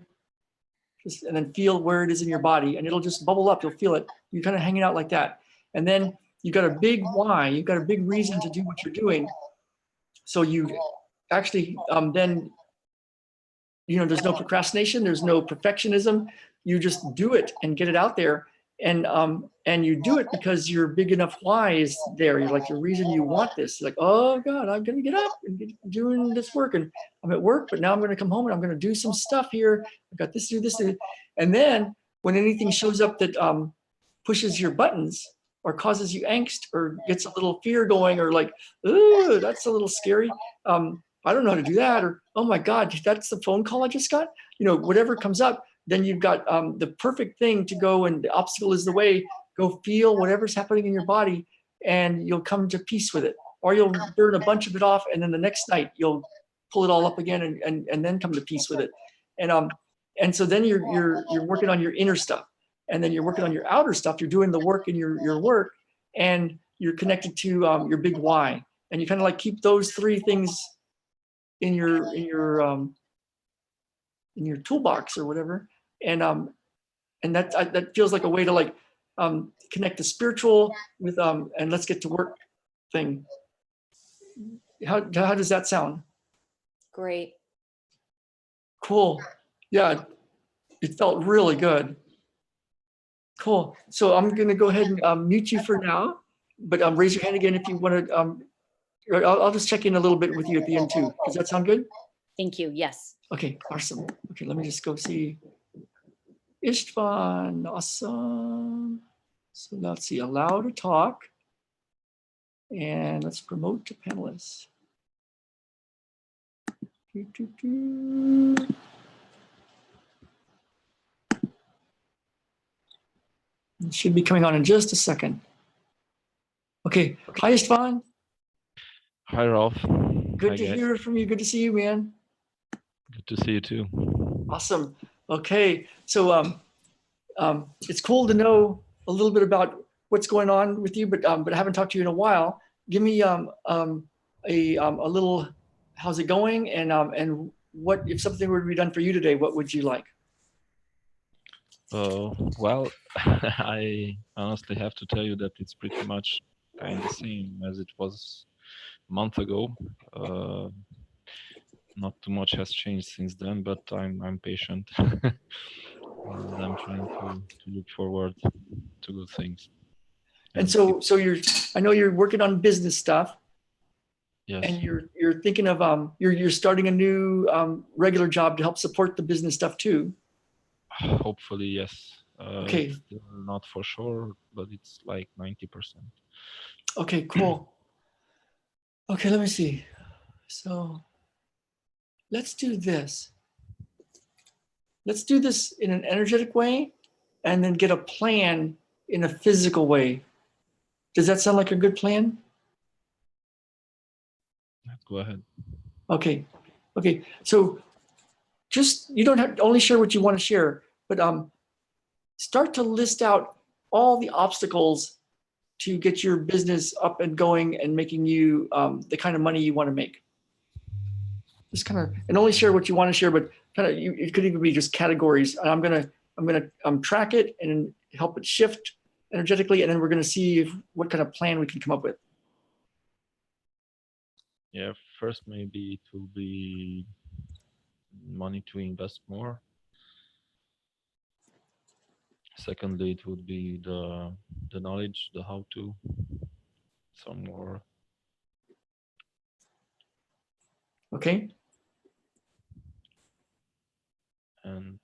just, and then feel where it is in your body, and it'll just bubble up. You'll feel it. You're kind of hanging out like that, and then you've got a big why. You've got a big reason to do what you're doing. So you actually then, you know, there's no procrastination, there's no perfectionism. You just do it and get it out there, and you do it because your big enough why is there. You're like, the reason you want this. You're like, oh God, I'm gonna get up and get doing this work, and I'm at work, but now I'm gonna come home and I'm gonna do some stuff here. I've got this, do this, and then when anything shows up that pushes your buttons or causes you angst or gets a little fear going, or like, ooh, that's a little scary. I don't know how to do that, or oh my God, that's the phone call I just got. You know, whatever comes up, then you've got the perfect thing to go, and the obstacle is the way. Go feel whatever's happening in your body, and you'll come to peace with it. Or you'll burn a bunch of it off, and then the next night you'll pull it all up again, and then come to peace with it. And so then you're working on your inner stuff, and then you're working on your outer stuff. You're doing the work in your work, and you're connected to your big why. And you kind of like keep those 3 things in your in your toolbox or whatever. And that feels like a way to like connect the spiritual with and let's get to work thing. How does that sound? Great. Cool. Yeah, it felt really good. Cool. So I'm going to go ahead and mute you for now, but raise your hand again if you want to. I'll just check in a little bit with you at the end too. Does that sound good? Thank you. Yes. Okay, awesome. Okay, let me just go see Istvan. Awesome. So let's see, allow to talk. And let's promote to panelists. It should be coming on in just a second. Okay, hi Istvan. Hi, Ralph. Good Hi, to guys. hear from you. Good to see you, man. Good to see you too. Awesome. Okay, so it's cool to know a little bit about what's going on with you, but I haven't talked to you in a while. Give me a little, how's it going, and what if something were to be done for you today? What would you like? Well, I honestly have to tell you that it's pretty much kind of the same as it was a month ago. Not too much has changed since then, but I'm patient. And I'm trying to look forward to good things. And so I know you're working on business stuff, Yes, and you're thinking of you're starting a new regular job to help support the business stuff too. hopefully, yes. Okay. It's still not for sure, but it's like 90%. Okay, cool. Okay, let me see. So let's do this. Let's do this in an energetic way and then get a plan in a physical way. Does that sound like a good plan? Go ahead. Okay. Okay. So just, you don't have to only share what you want to share, but start to list out all the obstacles to get your business up and going and making you the kind of money you want to make. Just kind of, and only share what you want to share, but kind of, it could even be just categories. And I'm gonna track it and help it shift energetically, and then we're gonna see what kind of plan we can come up with. Yeah, first maybe it will be money to invest more. Secondly, it would be the knowledge, the how to, some more. Okay. And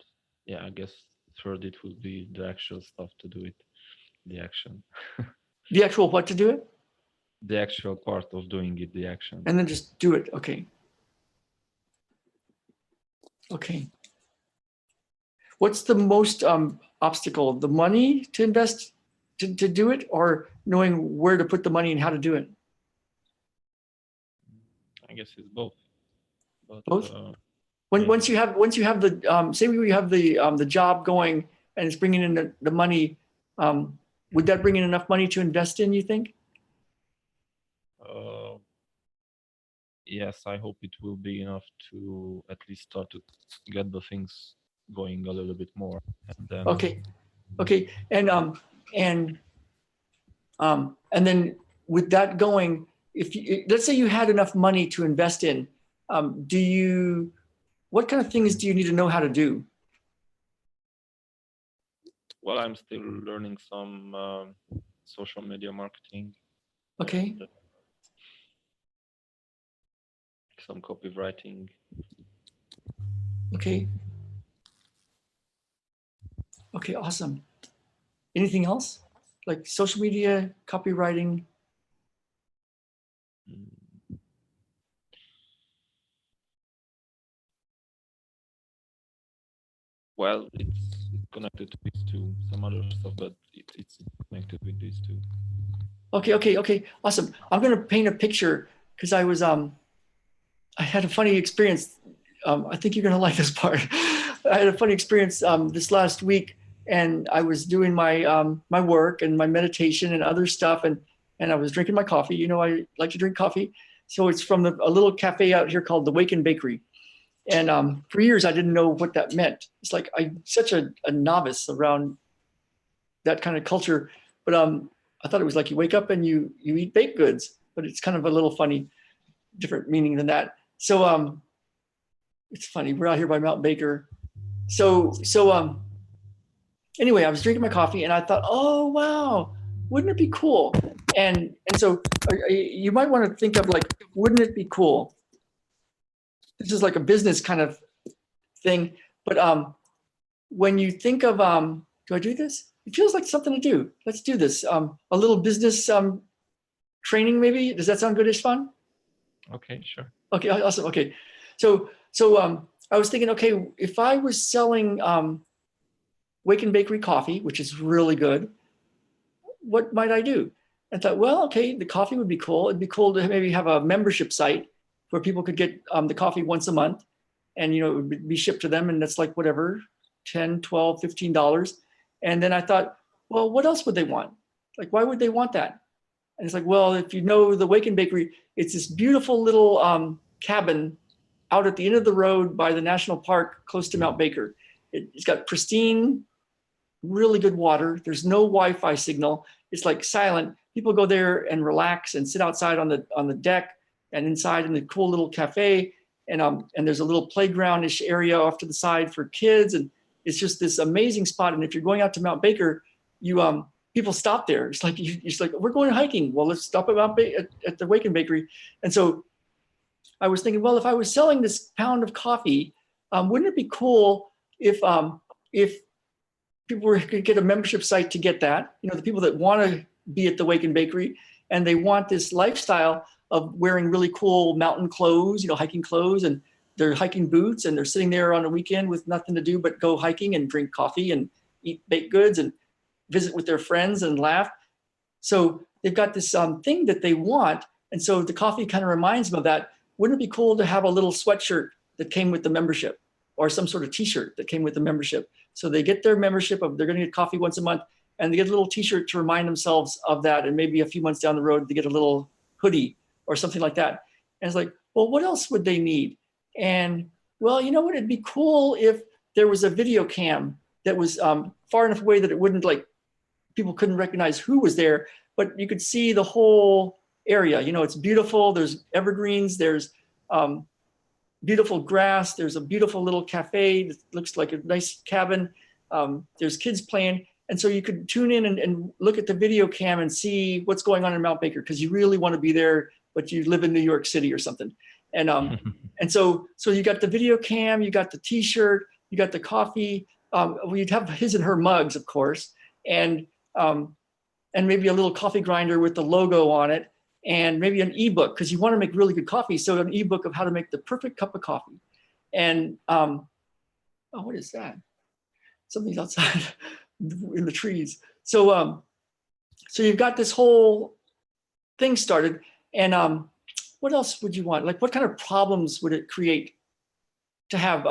yeah, I guess third it would be the actual stuff to do it, the action, The actual what to do it, the actual part of doing it, the action. and then just do it. Okay. Okay. What's the most obstacle? The money to invest to do it, or knowing where to put the money and how to do it? I guess it's both. But, Both? yeah. Once you have the say we have the job going and it's bringing in the money, would that bring in enough money to invest in, you think? Yes, I hope it will be enough to at least start to get the things going a little bit more, and then Okay. And then with that going, if you, let's say you had enough money to invest in, what kind of things do you need to know how to do? well, I'm still learning some social media marketing. Okay. And, some copywriting. Okay. Okay, awesome. Anything else? Like social media, copywriting? Well, it's connected to these two, some other stuff, but it's connected with these two. Okay, awesome. I'm gonna paint a picture because I was I had a funny experience. I think you're gonna like this part. I had a funny experience this last week, and I was doing my my work and my meditation and other stuff, and I was drinking my coffee. You know, I like to drink coffee, so it's from a little cafe out here called the Waken Bakery, And for years, I didn't know what that meant. It's like I'm such a novice around that kind of culture. But I thought it was like you wake up and you eat baked goods, but it's kind of a little funny, different meaning than that. So it's funny. We're out here by Mount Baker. So anyway, I was drinking my coffee and I thought, oh, wow, wouldn't it be cool? And so you might want to think of like, wouldn't it be cool? This is like a business kind of thing. But when you think of, do I do this? It feels like something to do. Let's do this. A little business training, maybe. Does that sound good, Istvan? Okay, sure. Okay, awesome. Okay. So I was thinking, okay, if I was selling Waken Bakery coffee, which is really good, what might I do? I thought, well, okay, the coffee would be cool. It'd be cool to maybe have a membership site where people could get the coffee once a month, and it would be shipped to them, and that's like whatever, $10, $12, $15. And then I thought, well, what else would they want? Like, why would they want that? And it's like, well, if you know the Waken Bakery, it's this beautiful little cabin out at the end of the road by the national park close to Mount Baker. It's got pristine, really good water. There's no Wi-Fi signal. It's like silent. People go there and relax and sit outside on the deck and inside in the cool little cafe. And there's a little playground-ish area off to the side for kids. And it's just this amazing spot. And if you're going out to Mount Baker, people stop there. It's like we're going hiking. Well, let's stop at the Waken Bakery. And so I was thinking, well, if I was selling this pound of coffee, wouldn't it be cool if people could get a membership site to get that? The people that want to be at the Waken Bakery and they want this lifestyle of wearing really cool mountain clothes, hiking clothes, and they're hiking boots, and they're sitting there on a weekend with nothing to do but go hiking and drink coffee and eat baked goods and visit with their friends and laugh. So they've got this thing that they want. And so the coffee kind of reminds them of that. Wouldn't it be cool to have a little sweatshirt that came with the membership, or some sort of t-shirt that came with the membership? So they get their membership they're going to get coffee once a month, and they get a little t-shirt to remind themselves of that. And maybe a few months down the road, they get a little hoodie or something like that. And it's like, well, what else would they need? And well, you know what? It'd be cool if there was a video cam that was far enough away that it wouldn't people couldn't recognize who was there, but you could see the whole area. It's beautiful. There's evergreens. There's beautiful grass. There's a beautiful little cafe that looks like a nice cabin. There's kids playing. And so you could tune in and look at the video cam and see what's going on in Mount Baker, because you really want to be there, but you live in New York City or something. And and so you got the video cam, you got the t-shirt, you got the coffee. We'd have his and her mugs, of course, and maybe a little coffee grinder with the logo on it, and maybe an ebook, because you want to make really good coffee. So an ebook of how to make the perfect cup of coffee. And oh, what is that? Something's outside in the trees. So you've got this whole thing started. And what else would you want? Like, what kind of problems would it create to have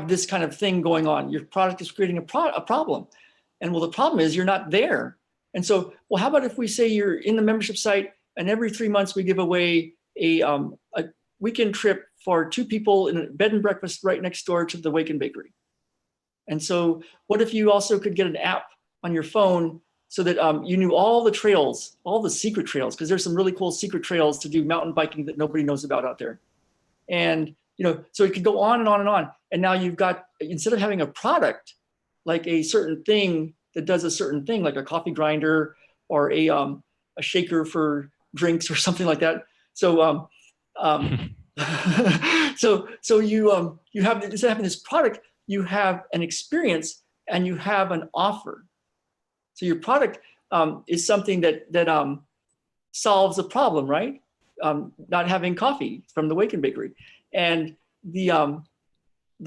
this kind of thing going on? Your product is creating a problem. And well, the problem is you're not there. And so, well, how about if we say you're in the membership site, and every 3 months we give away a weekend trip for 2 people in a bed and breakfast right next door to the Waken Bakery. And so what if you also could get an app on your phone so that you knew all the trails, all the secret trails, because there's some really cool secret trails to do mountain biking that nobody knows about out there. And, so it could go on and on and on. And now you've got, instead of having a product, like a certain thing that does a certain thing, like a coffee grinder or a shaker for drinks or something like that. So, so you have, instead of having this product, you have an experience and you have an offer. So your product is something that solves a problem, right? Not having coffee from the Waken Bakery. And the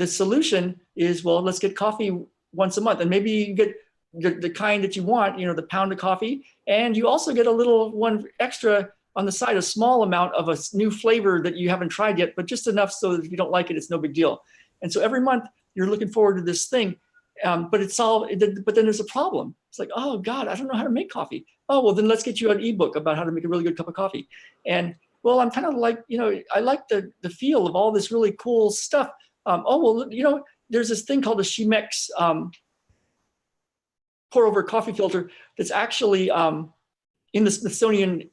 solution is, well, let's get coffee once a month. And maybe you get the kind that you want, the pound of coffee. And you also get a little one extra on the side, a small amount of a new flavor that you haven't tried yet, but just enough so that if you don't like it, it's no big deal. And so every month you're looking forward to this thing, but but then there's a problem. It's like, oh God, I don't know how to make coffee. Oh, well, then let's get you an ebook about how to make a really good cup of coffee. And well, I'm kind of like, I like the feel of all this really cool stuff. Oh, well, there's this thing called a Chemex pour over coffee filter that's actually in the Smithsonian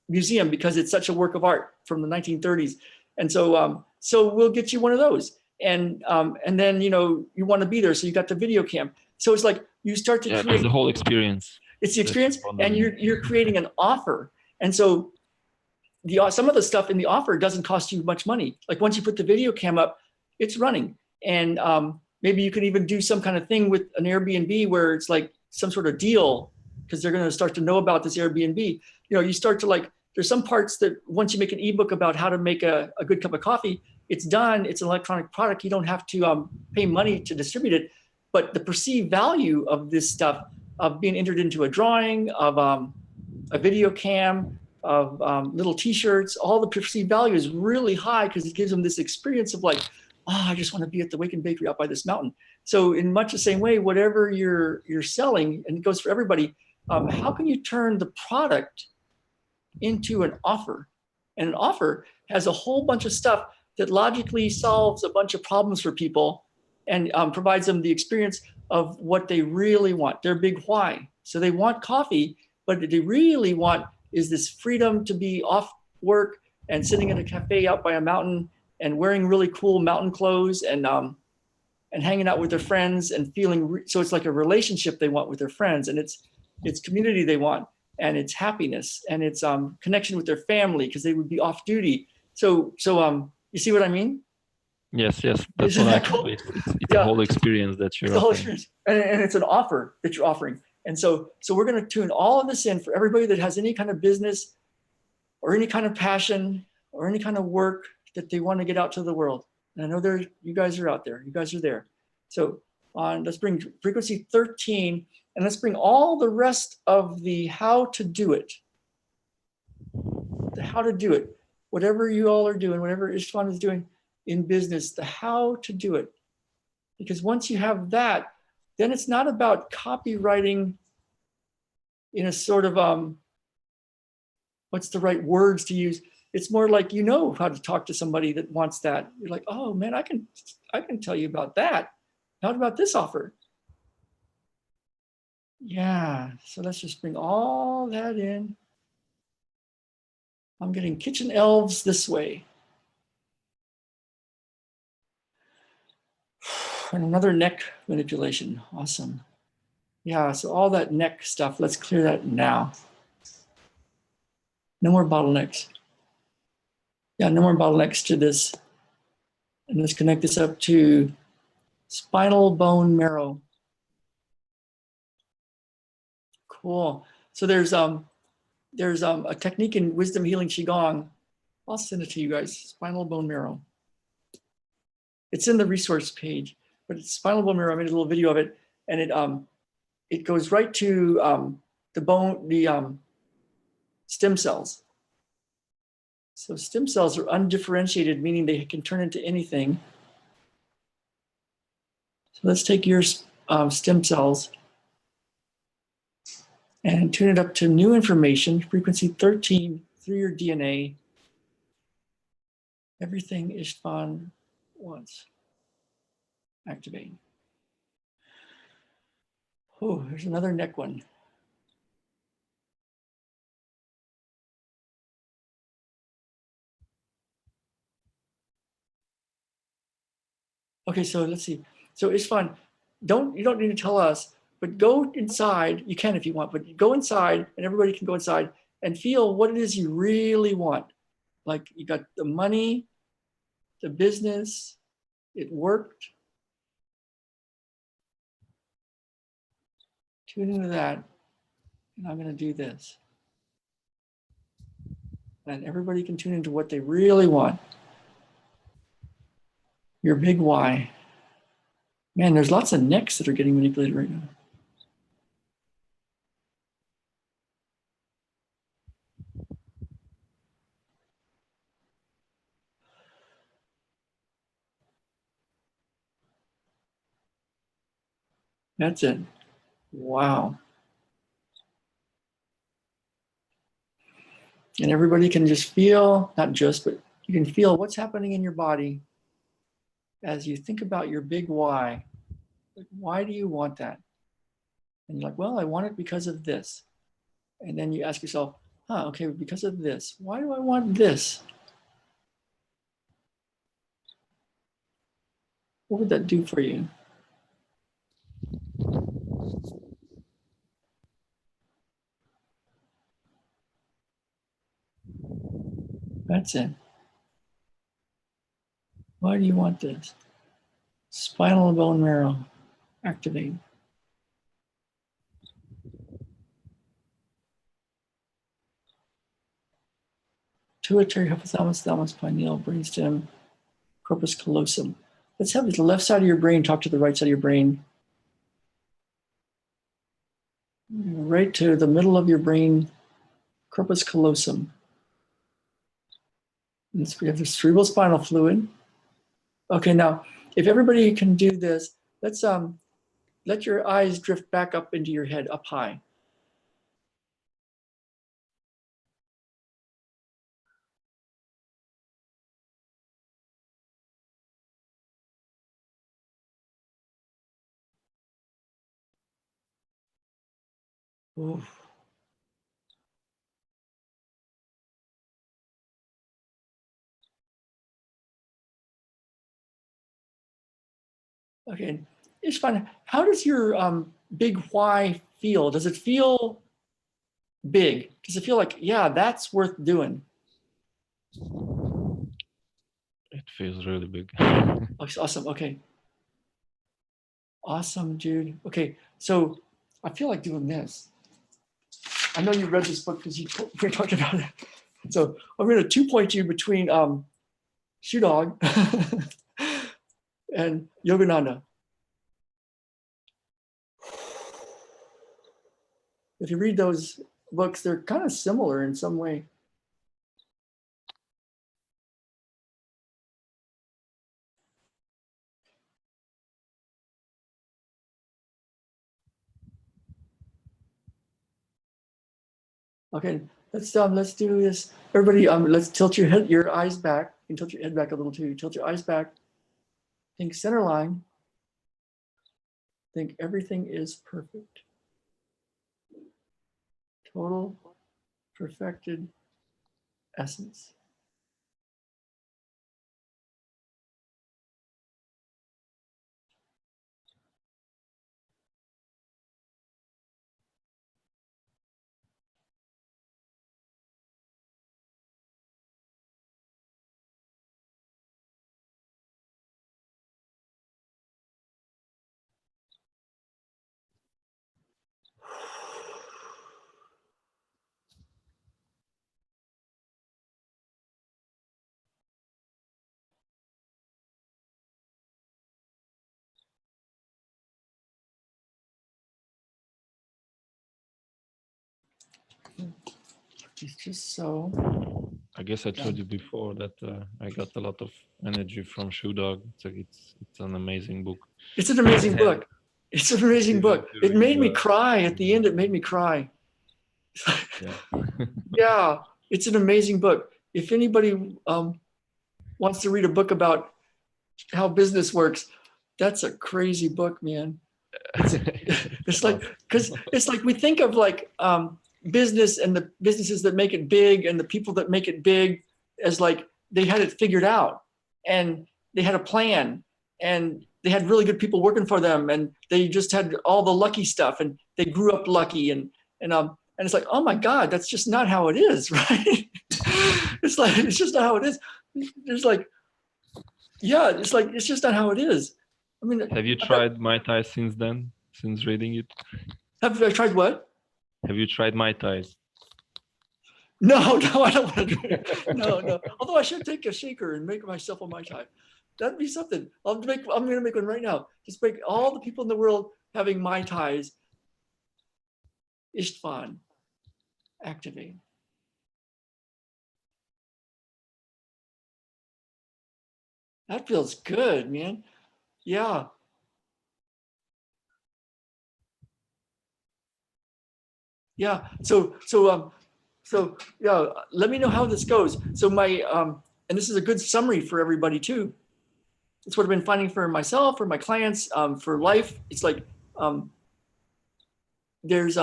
Museum because it's such a work of art from the 1930s. And so, so we'll get you one of those. And then, you want to be there. So you got the video cam. So it's like you start to create the whole experience. It's the experience, and you're creating an offer. And so some of the stuff in the offer doesn't cost you much money. Like once you put the video cam up, it's running. And maybe you can even do some kind of thing with an Airbnb where it's like some sort of deal, because they're going to start to know about this Airbnb. You start to there's some parts that once you make an ebook about how to make a good cup of coffee, it's done. It's an electronic product. You don't have to pay money to distribute it. But the perceived value of this stuff, of being entered into a drawing, of a video cam, of little T-shirts, all the perceived value is really high because it gives them this experience of like, I just want to be at the Waken Bakery out by this mountain. So in much the same way, whatever you're selling, and it goes for everybody, how can you turn the product into an offer? And an offer has a whole bunch of stuff that logically solves a bunch of problems for people and provides them the experience of what they really want, their big why. So they want coffee, but what they really want is this freedom to be off work and sitting in a cafe out by a mountain and wearing really cool mountain clothes and hanging out with their friends and feeling, so it's like a relationship they want with their friends, and it's community they want, and it's happiness, and it's connection with their family because they would be off duty. So you see what I mean? Yes, that's Isn't what that I cool? call it. It's a whole experience that you're It's the whole offering. experience, and it's an offer that you're offering. And so we're going to tune all of this in for everybody that has any kind of business or any kind of passion or any kind of work that they want to get out to the world. And I know you guys are out there. You guys are there. So let's bring frequency 13, and let's bring all the rest of the how to do it. The how to do it. Whatever you all are doing, whatever Istvan is doing in business, the how to do it. Because once you have that, then it's not about copywriting in a sort of, what's the right words to use? It's more like how to talk to somebody that wants that. You're like, oh man, I can tell you about that. How about this offer? Yeah, so let's just bring all that in. I'm getting kitchen elves this way. And another neck manipulation, awesome. Yeah, so all that neck stuff, let's clear that now. No more bottlenecks. Yeah, no more bottlenecks to this. And let's connect this up to spinal bone marrow. Cool. So there's a technique in Wisdom Healing Qigong. I'll send it to you guys, spinal bone marrow. It's in the resource page, but it's spinal bone marrow. I made a little video of it, and it goes right to the stem cells. So stem cells are undifferentiated, meaning they can turn into anything. So let's take your stem cells and tune it up to new information, frequency 13 through your DNA. Everything Istvan wants. Activate. Oh, there's another neck one. Okay, so let's see. So Istvan, you don't need to tell us, but go inside. You can if you want, but go inside, and everybody can go inside and feel what it is you really want. Like you got the money, the business, it worked. Tune into that, and I'm going to do this. And everybody can tune into what they really want. Your big why. Man, there's lots of necks that are getting manipulated right now. That's it. Wow. And everybody can just feel, not just, but you can feel what's happening in your body as you think about your big why. Like, why do you want that? And you're like, well, I want it because of this. And then you ask yourself, okay, because of this. Why do I want this? What would that do for you? That's it. Why do you want this? Spinal and bone marrow, activate. Pituitary, hypothalamus, thalamus, pineal, brainstem, corpus callosum. Let's have the left side of your brain talk to the right side of your brain. Right to the middle of your brain, corpus callosum. We have the cerebral spinal fluid. Okay, now, if everybody can do this, let's let your eyes drift back up into your head, up high. Oof. Okay, it's fine. How does your big why feel? Does it feel big? Does it feel like, yeah, that's worth doing? It feels really big. Awesome. Okay. Awesome, dude. Okay, so I feel like doing this. I know you read this book because we talked about it. So I'm going to 2-point you between Shoe Dog and Yogananda. If you read those books, they're kind of similar in some way. Okay, let's do this. Everybody, let's tilt your eyes back. You can tilt your head back a little too. Tilt your eyes back. Think center line. Think everything is perfect. Total perfected essence. It's just so. I guess I told you before that I got a lot of energy from Shoe Dog. It's an amazing book. It's an amazing book. It's an amazing book. It made me cry at the end. It made me cry. Yeah. Yeah, it's an amazing book. If anybody wants to read a book about how business works, that's a crazy book, man. It's like, because it's like we think of like business and the businesses that make it big and the people that make it big as like they had it figured out and they had a plan and they had really good people working for them and they just had all the lucky stuff and they grew up lucky and it's like, oh my God, that's just not how it is, right? It's like, it's just not how it is. There's like, yeah, it's like, it's just not how it is. I mean, have you tried Mai Tai since then? Since reading it? Have I tried what? Have you tried Mai Tais? No, I don't want to do it. No. Although I should take a shaker and make myself a Mai Tai. That'd be something. I'm going to make one right now. Just make all the people in the world having Mai Tais. Istvan, activate. That feels good, man. Yeah. Yeah. So So yeah, let me know how this goes. So my, and this is a good summary for everybody too. It's what I've been finding for myself, for my clients, for life. It's like, there's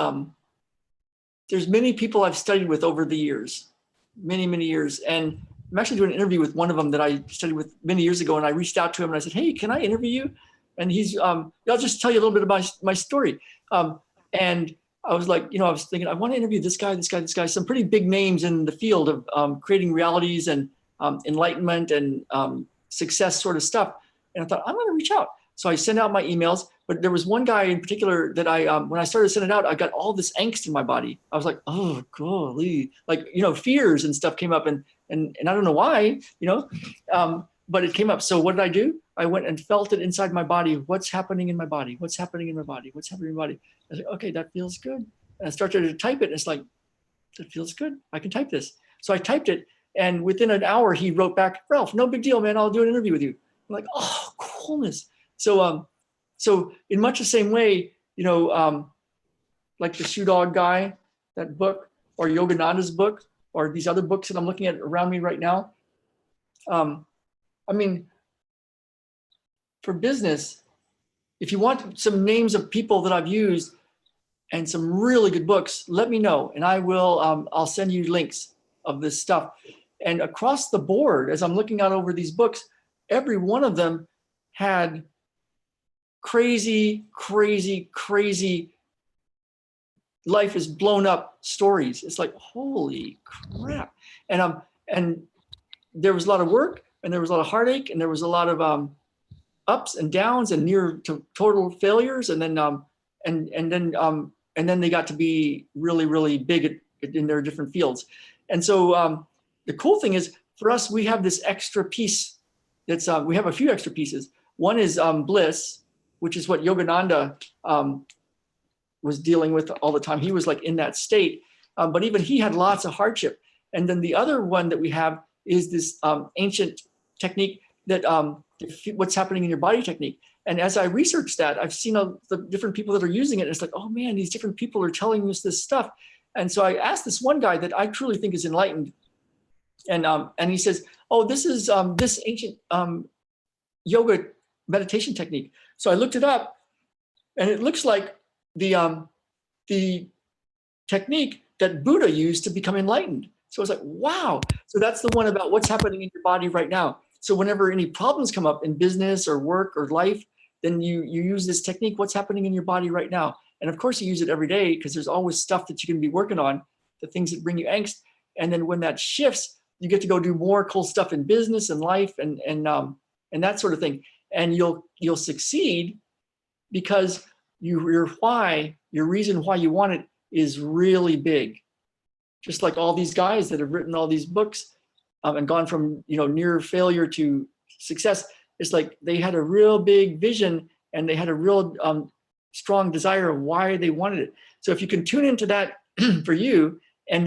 many people I've studied with over the years, many years. And I'm actually doing an interview with one of them that I studied with many years ago. And I reached out to him and I said, hey, can I interview you? And he's, I'll just tell you a little bit about my story. And I was like, I was thinking, I want to interview this guy, some pretty big names in the field of creating realities and enlightenment and success sort of stuff. And I thought, I'm going to reach out. So I sent out my emails, but there was one guy in particular that when I started sending it out, I got all this angst in my body. I was like, oh, golly, like, fears and stuff came up and I don't know why, but it came up. So what did I do? I went and felt it inside my body. What's happening in my body? What's happening in my body? What's happening in my body? I was like, okay, that feels good. And I started to type it. And it's like, that feels good. I can type this. So I typed it. And within an hour, he wrote back, Ralph, no big deal, man. I'll do an interview with you. I'm like, oh, coolness. So, so in much the same way, like the Shoe Dog guy, that book, or Yogananda's book, or these other books that I'm looking at around me right now. I mean, for business, if you want some names of people that I've used and some really good books, let me know, and I will. I'll send you links of this stuff. And across the board, as I'm looking out over these books, every one of them had crazy life is blown up stories. It's like, holy crap. And there was a lot of work, and there was a lot of heartache, and there was a lot of ups and downs and near to total failures. And then they got to be really big in their different fields. And so the cool thing is, for us, we have this extra piece that's, we have a few extra pieces. One is bliss, which is what Yogananda was dealing with all the time. He was like in that state, but even he had lots of hardship. And then the other one that we have is this ancient technique that what's happening in your body technique. And as I researched that, I've seen the different people that are using it. And it's like, oh man, these different people are telling us this stuff. And so I asked this one guy that I truly think is enlightened. And he says, oh, this is this ancient yoga meditation technique. So I looked it up, and it looks like the technique that Buddha used to become enlightened. So I was like, wow. So that's the one about what's happening in your body right now. So whenever any problems come up in business or work or life, then you use this technique, what's happening in your body right now. And of course you use it every day, because there's always stuff that you can be working on, the things that bring you angst. And then when that shifts, you get to go do more cool stuff in business and life and that sort of thing. And you'll succeed because your why, your reason why you want it is really big. Just like all these guys that have written all these books and gone from near failure to success. It's like they had a real big vision, and they had a real strong desire of why they wanted it. So if you can tune into that for you, and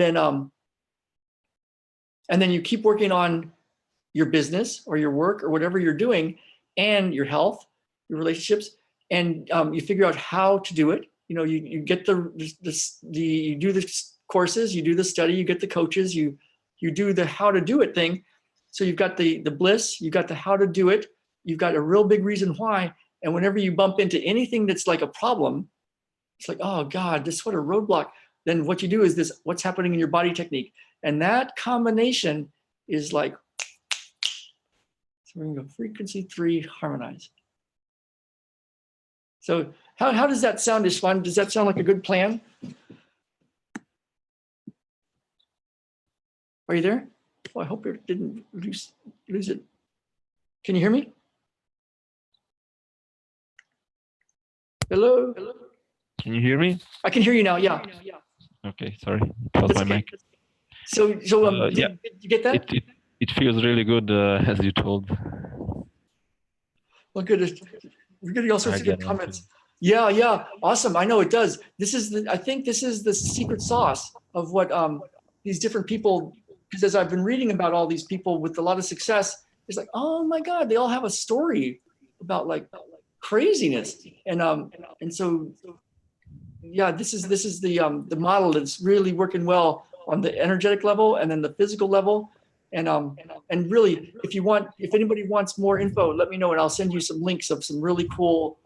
then you keep working on your business or your work or whatever you're doing, and your health, your relationships, and you figure out how to do it. You get you do the courses, you do the study, you get the coaches, you do the how to do it thing. So you've got the bliss, you've got the how to do it, you've got a real big reason why. And whenever you bump into anything that's like a problem, it's like, oh God, this is what a roadblock. Then what you do is this, what's happening in your body technique. And that combination is like, so we're gonna go frequency 3, harmonize. So how does that sound, Ishwan? Does that sound like a good plan? Are you there? Oh, I hope you didn't lose it. Can you hear me? Hello? Can you hear me? I can hear you now, yeah. Okay, sorry. It was my mic. So yeah. Did you get that? It feels really good, as you told. Well, good. We're getting all sorts of good comments. Yeah, awesome. I know it does. I think this is the secret sauce of what these different people, because as I've been reading about all these people with a lot of success, it's like, oh my God, they all have a story about like craziness. And so yeah, this is the model that's really working well on the energetic level and then the physical level. And really, if anybody wants more info, let me know and I'll send you some links of some really cool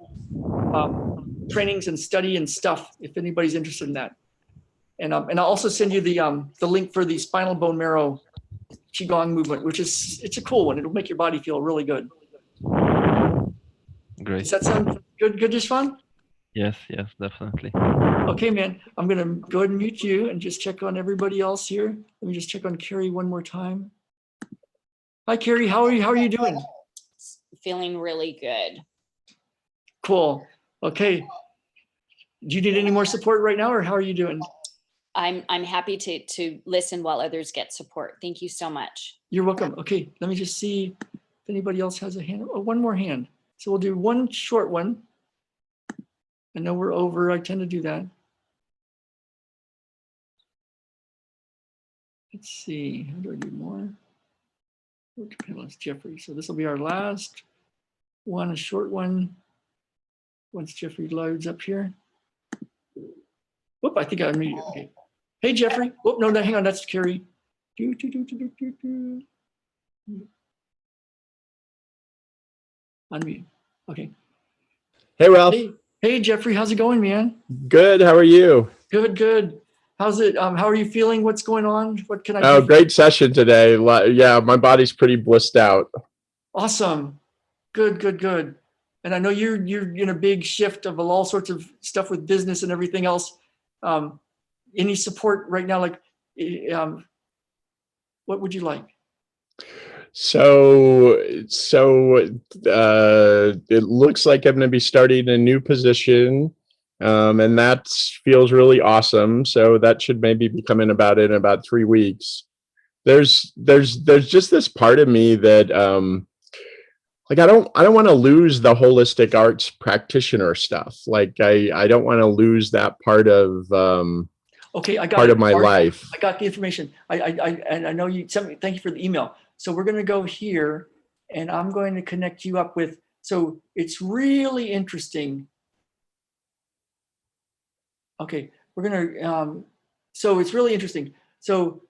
trainings and study and stuff if anybody's interested in that. And I'll also send you the link for the spinal bone marrow Qigong movement, it's a cool one. It'll make your body feel really good. Great. Does that sound good, Ishvan? Yes, definitely. Okay, man. I'm gonna go ahead and mute you and just check on everybody else here. Let me just check on Carrie one more time. Hi, Carrie. How are you? How are you doing? Feeling really good. Cool. Okay. Do you need any more support right now, or how are you doing? I'm happy to listen while others get support. Thank you so much. You're welcome. Okay, let me just see if anybody else has a hand. Oh, one more hand. So we'll do one short one. I know we're over. I tend to do that. Let's see. How do I do more? Which panelist? Jeffrey. So this will be our last one, a short one. Once Jeffrey loads up here. Whoop, I think I unmuted. Okay. Hey, Jeffrey. Whoop, no, hang on. That's Carrie. Unmute. Okay. Hey, Ralph. Hey, Jeffrey. How's it going, man? Good. How are you? Good. How's it? How are you feeling? What's going on? What can I do? Oh, great session today. Yeah, my body's pretty blissed out. Awesome. Good. And I know you're in a big shift of all sorts of stuff with business and everything else. Any support right now? Like, what would you like? So it looks like I'm going to be starting a new position, and that feels really awesome. So that should maybe be coming about in about 3 weeks. There's just this part of me that like I don't want to lose the holistic arts practitioner stuff. Like I don't want to lose that part of okay, I got part it. of my life. I got the information. And I know you sent me. Thank you for the email. So we're going to go here, and I'm going to connect you up with. So it's really interesting. Okay, we're going to. So it's really interesting. So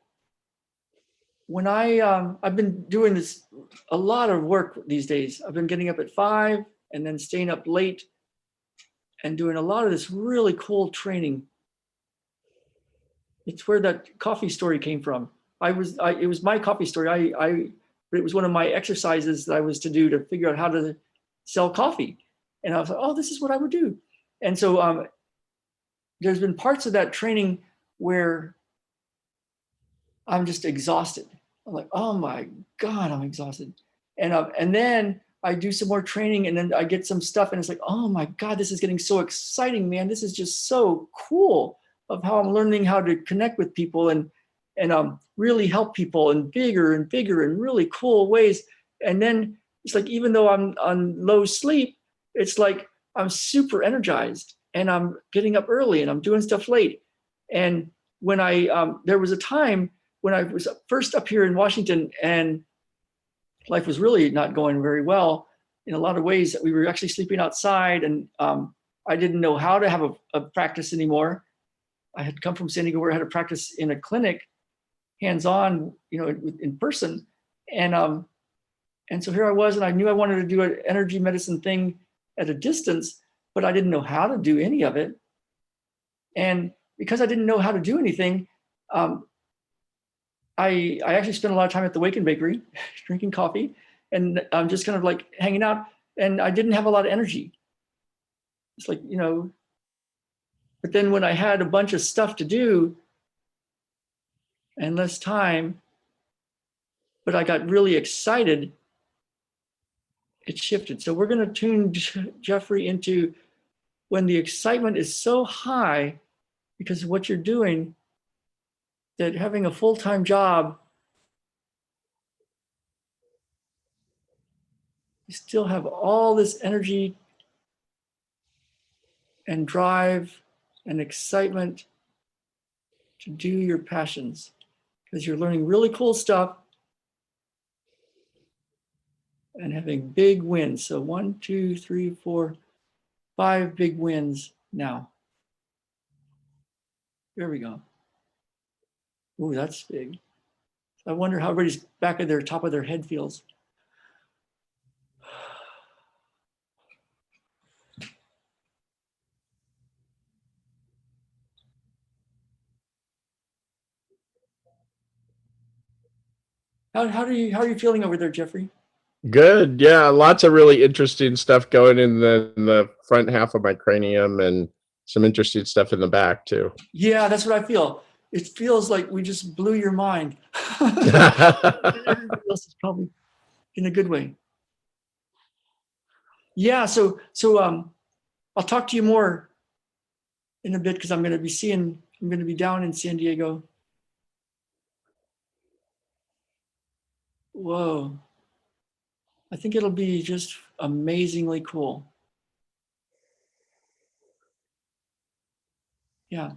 when I've been doing this a lot of work these days. I've been getting up at 5 and then staying up late and doing a lot of this really cool training. It's where that coffee story came from. It was my coffee story. But it was one of my exercises that I was to do to figure out how to sell coffee. And I was like, oh, this is what I would do. And so there's been parts of that training where I'm just exhausted. I'm like, oh my God, I'm exhausted. And then I do some more training and then I get some stuff and it's like, oh my God, this is getting so exciting, man. This is just so cool of how I'm learning how to connect with people and really help people in bigger and really cool ways. And then it's like, even though I'm on low sleep, it's like I'm super energized and I'm getting up early and I'm doing stuff late. And when there was a time when I was first up here in Washington and life was really not going very well in a lot of ways. We were actually sleeping outside and I didn't know how to have a practice anymore. I had come from San Diego where I had a practice in a clinic, hands-on, in person. And so here I was, and I knew I wanted to do an energy medicine thing at a distance, but I didn't know how to do any of it. And because I didn't know how to do anything, I actually spent a lot of time at the Waken Bakery, drinking coffee, and I'm just kind of like hanging out, and I didn't have a lot of energy. It's like, but then when I had a bunch of stuff to do and less time, but I got really excited, it shifted. So we're going to tune Jeffrey into when the excitement is so high because of what you're doing, that having a full-time job, you still have all this energy and drive and excitement to do your passions because you're learning really cool stuff and having big wins. So 1, 2, 3, 4, 5 big wins now. There we go. Ooh, that's big. I wonder how everybody's back of their top of their head feels. How are you feeling over there, Jeffrey? Good. Yeah, lots of really interesting stuff going in the front half of my cranium and some interesting stuff in the back too. Yeah, that's what I feel. It feels like we just blew your mind. Everybody else is probably in a good way. Yeah, so I'll talk to you more in a bit because I'm going to be down in San Diego. Whoa. I think it'll be just amazingly cool. Yeah.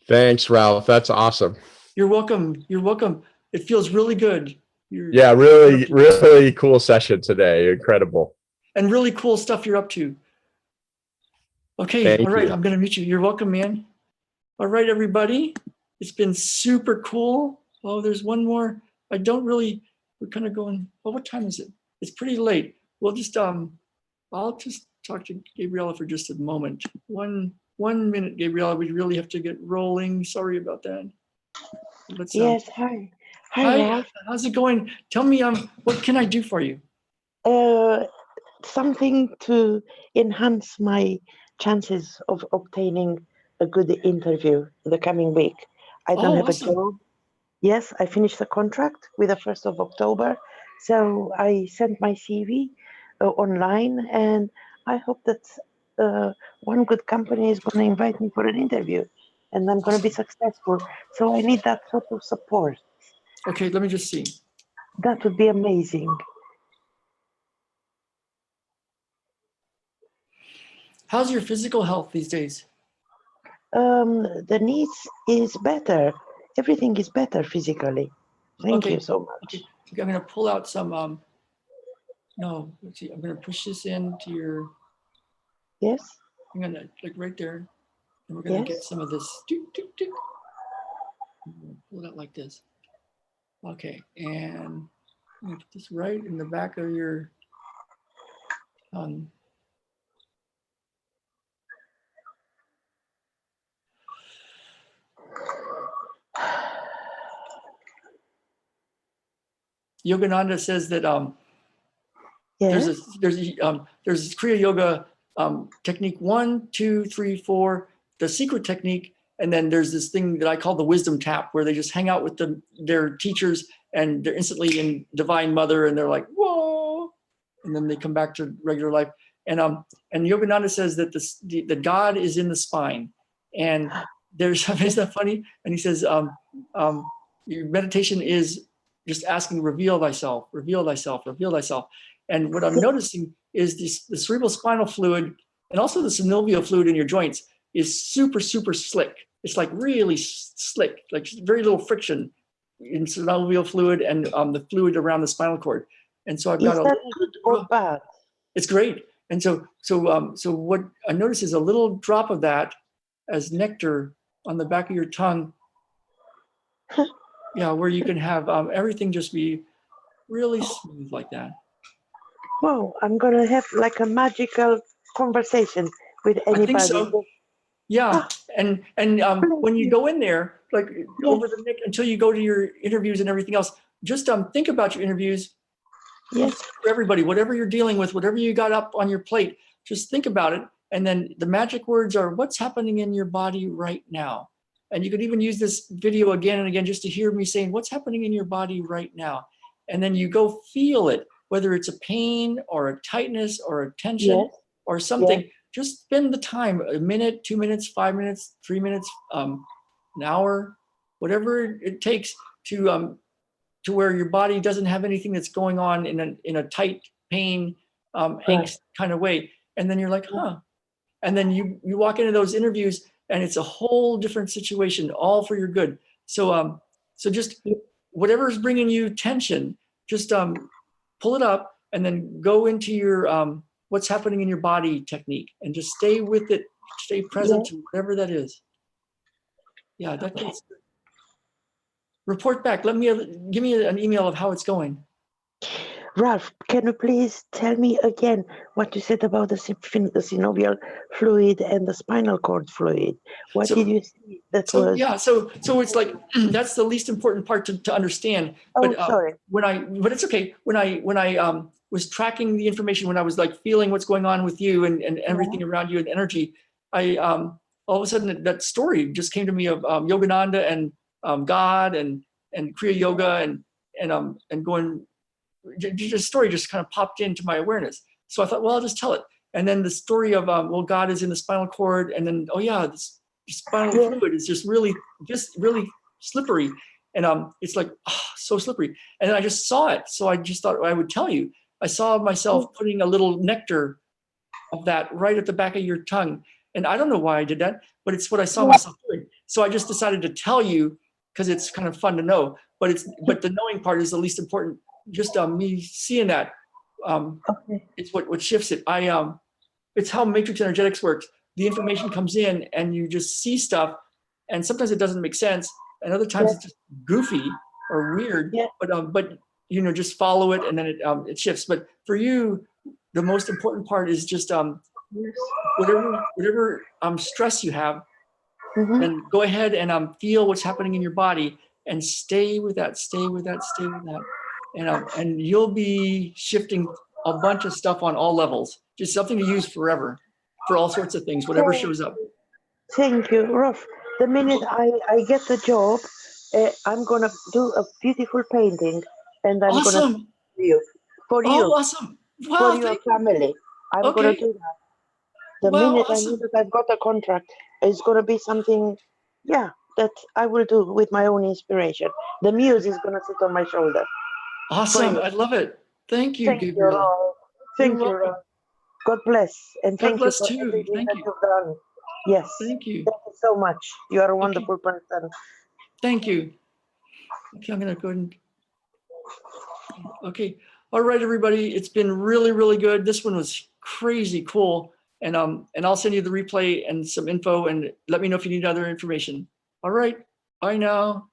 Thanks, Ralph. That's awesome. You're welcome. You're welcome. It feels really good. Yeah, really cool session today. Incredible. And really cool stuff you're up to. Okay, Thank all right, you. I'm gonna meet you. You're welcome, man. All right, everybody. It's been super cool. Oh, there's one more. We're kind of going, well, what time is it? It's pretty late. We'll just, I'll just talk to Gabriella for just a moment. One minute, Gabriella, we really have to get rolling. Sorry about that. Let's, Yes, hi. Hi, hi, Ralph. how's it going? Tell me, what can I do for you? Something to enhance my chances of obtaining a good interview the coming week. I don't Oh, have awesome. a job. Yes, I finished the contract with the 1st of October. So I sent my CV online, and I hope that one good company is going to invite me for an interview and I'm going to be successful. So I need that sort of support. Okay, let me just see. That would be amazing. How's your physical health these days? The needs is better. Everything is better physically. Thank Okay. you so much. Okay, I'm gonna pull out some, no, let's see, I'm gonna push this into your, Yes, I'm gonna, like right there, and we're gonna get yes. some of this. Doot, doot, doot. Pull it out like this. Okay, and I'm gonna put this right in the back of your tongue. Yogananda says that Yes. there's Kriya Yoga technique 1, 2, 3, 4, the secret technique, and then there's this thing that I call the wisdom tap, where they just hang out with their teachers and they're instantly in Divine Mother, and they're like, whoa, and then they come back to regular life. And Yogananda says that the God is in the spine, and there's isn't that funny? And he says your meditation is just asking, reveal thyself, reveal thyself, reveal thyself. And what I'm noticing is the cerebral spinal fluid and also the synovial fluid in your joints is super, super slick. It's like really slick, like very little friction in synovial fluid and the fluid around the spinal cord. And so I've got Is that good or bad? it's great. And so what I notice is a little drop of that as nectar on the back of your tongue. Yeah, where you can have everything just be really smooth like that. Wow, I'm gonna have like a magical conversation with anybody. I think so. Yeah, and when you go in there, like over the neck until you go to your interviews and everything else, just think about your interviews. Yes. For everybody, whatever you're dealing with, whatever you got up on your plate, just think about it. And then the magic words are what's happening in your body right now. And you could even use this video again and again just to hear me saying what's happening in your body right now. And then you go feel it, whether it's a pain or a tightness or a tension or something. Just spend the time, a minute, 2 minutes, 5 minutes, 3 minutes, an hour, whatever it takes to where your body doesn't have anything that's going on in a tight pain, angst kind of way. And then you're like, huh. And then you walk into those interviews and it's a whole different situation, all for your good. So just whatever's bringing you tension, just pull it up and then go into your what's happening in your body technique and just stay with it, stay present to whatever that is. Yeah, that gets report back. Give me an email of how it's going. Ralph, can you please tell me again what you said about the synovial fluid and the spinal cord fluid? What So- did you say that So was? yeah, so it's like that's the least important part to understand. Oh, But sorry. but it's okay. When I was tracking the information, when I was like feeling what's going on with you and everything around you and energy, I all of a sudden that story just came to me of Yogananda and God and Kriya Yoga and going. Just story just kind of popped into my awareness. So I thought, well, I'll just tell it. And then the story of well, God is in the spinal cord, and then oh yeah, this spinal Yeah. fluid is just really slippery, and it's like so slippery. And then I just saw it, so I just thought I would tell you. I saw myself putting a little nectar of that right at the back of your tongue, and I don't know why I did that, but it's what I saw myself doing. So I just decided to tell you because it's kind of fun to know. But the knowing part is the least important. Just me seeing that, Okay. it's what shifts it. It's how matrix energetics works. The information comes in and you just see stuff, and sometimes it doesn't make sense, and other times Yeah. it's just goofy or weird. Yeah. But you know, just follow it and then it shifts. But for you, the most important part is just whatever stress you have, Mhm. and go ahead and feel what's happening in your body and stay with that, and you'll be shifting a bunch of stuff on all levels. Just something to use forever for all sorts of things, whatever shows up. Thank you, Rolf. The minute I get the job, I'm gonna do a beautiful painting, and I'm gonna Awesome! for Oh, you, awesome! for Wow, your thank you. family. I'm gonna Okay. do that. The Wow, minute I know awesome. that I've got a contract, it's gonna be something, yeah, that I will do with my own inspiration. The muse is gonna sit on my shoulder. Awesome! you. I love it. Thank you, Thank you, Gabriel. Rolf. You're Thank you, welcome. Rolf. God bless, and God thank you bless for too. everything Thank that you. you've done. Yes, Thank you. thank you so much. You are a Okay. wonderful person. Thank you. Okay, I'm gonna go ahead and. Okay. All right, everybody. It's been really, really good. This one was crazy cool. And I'll send you the replay and some info, and let me know if you need other information. All right. Bye now.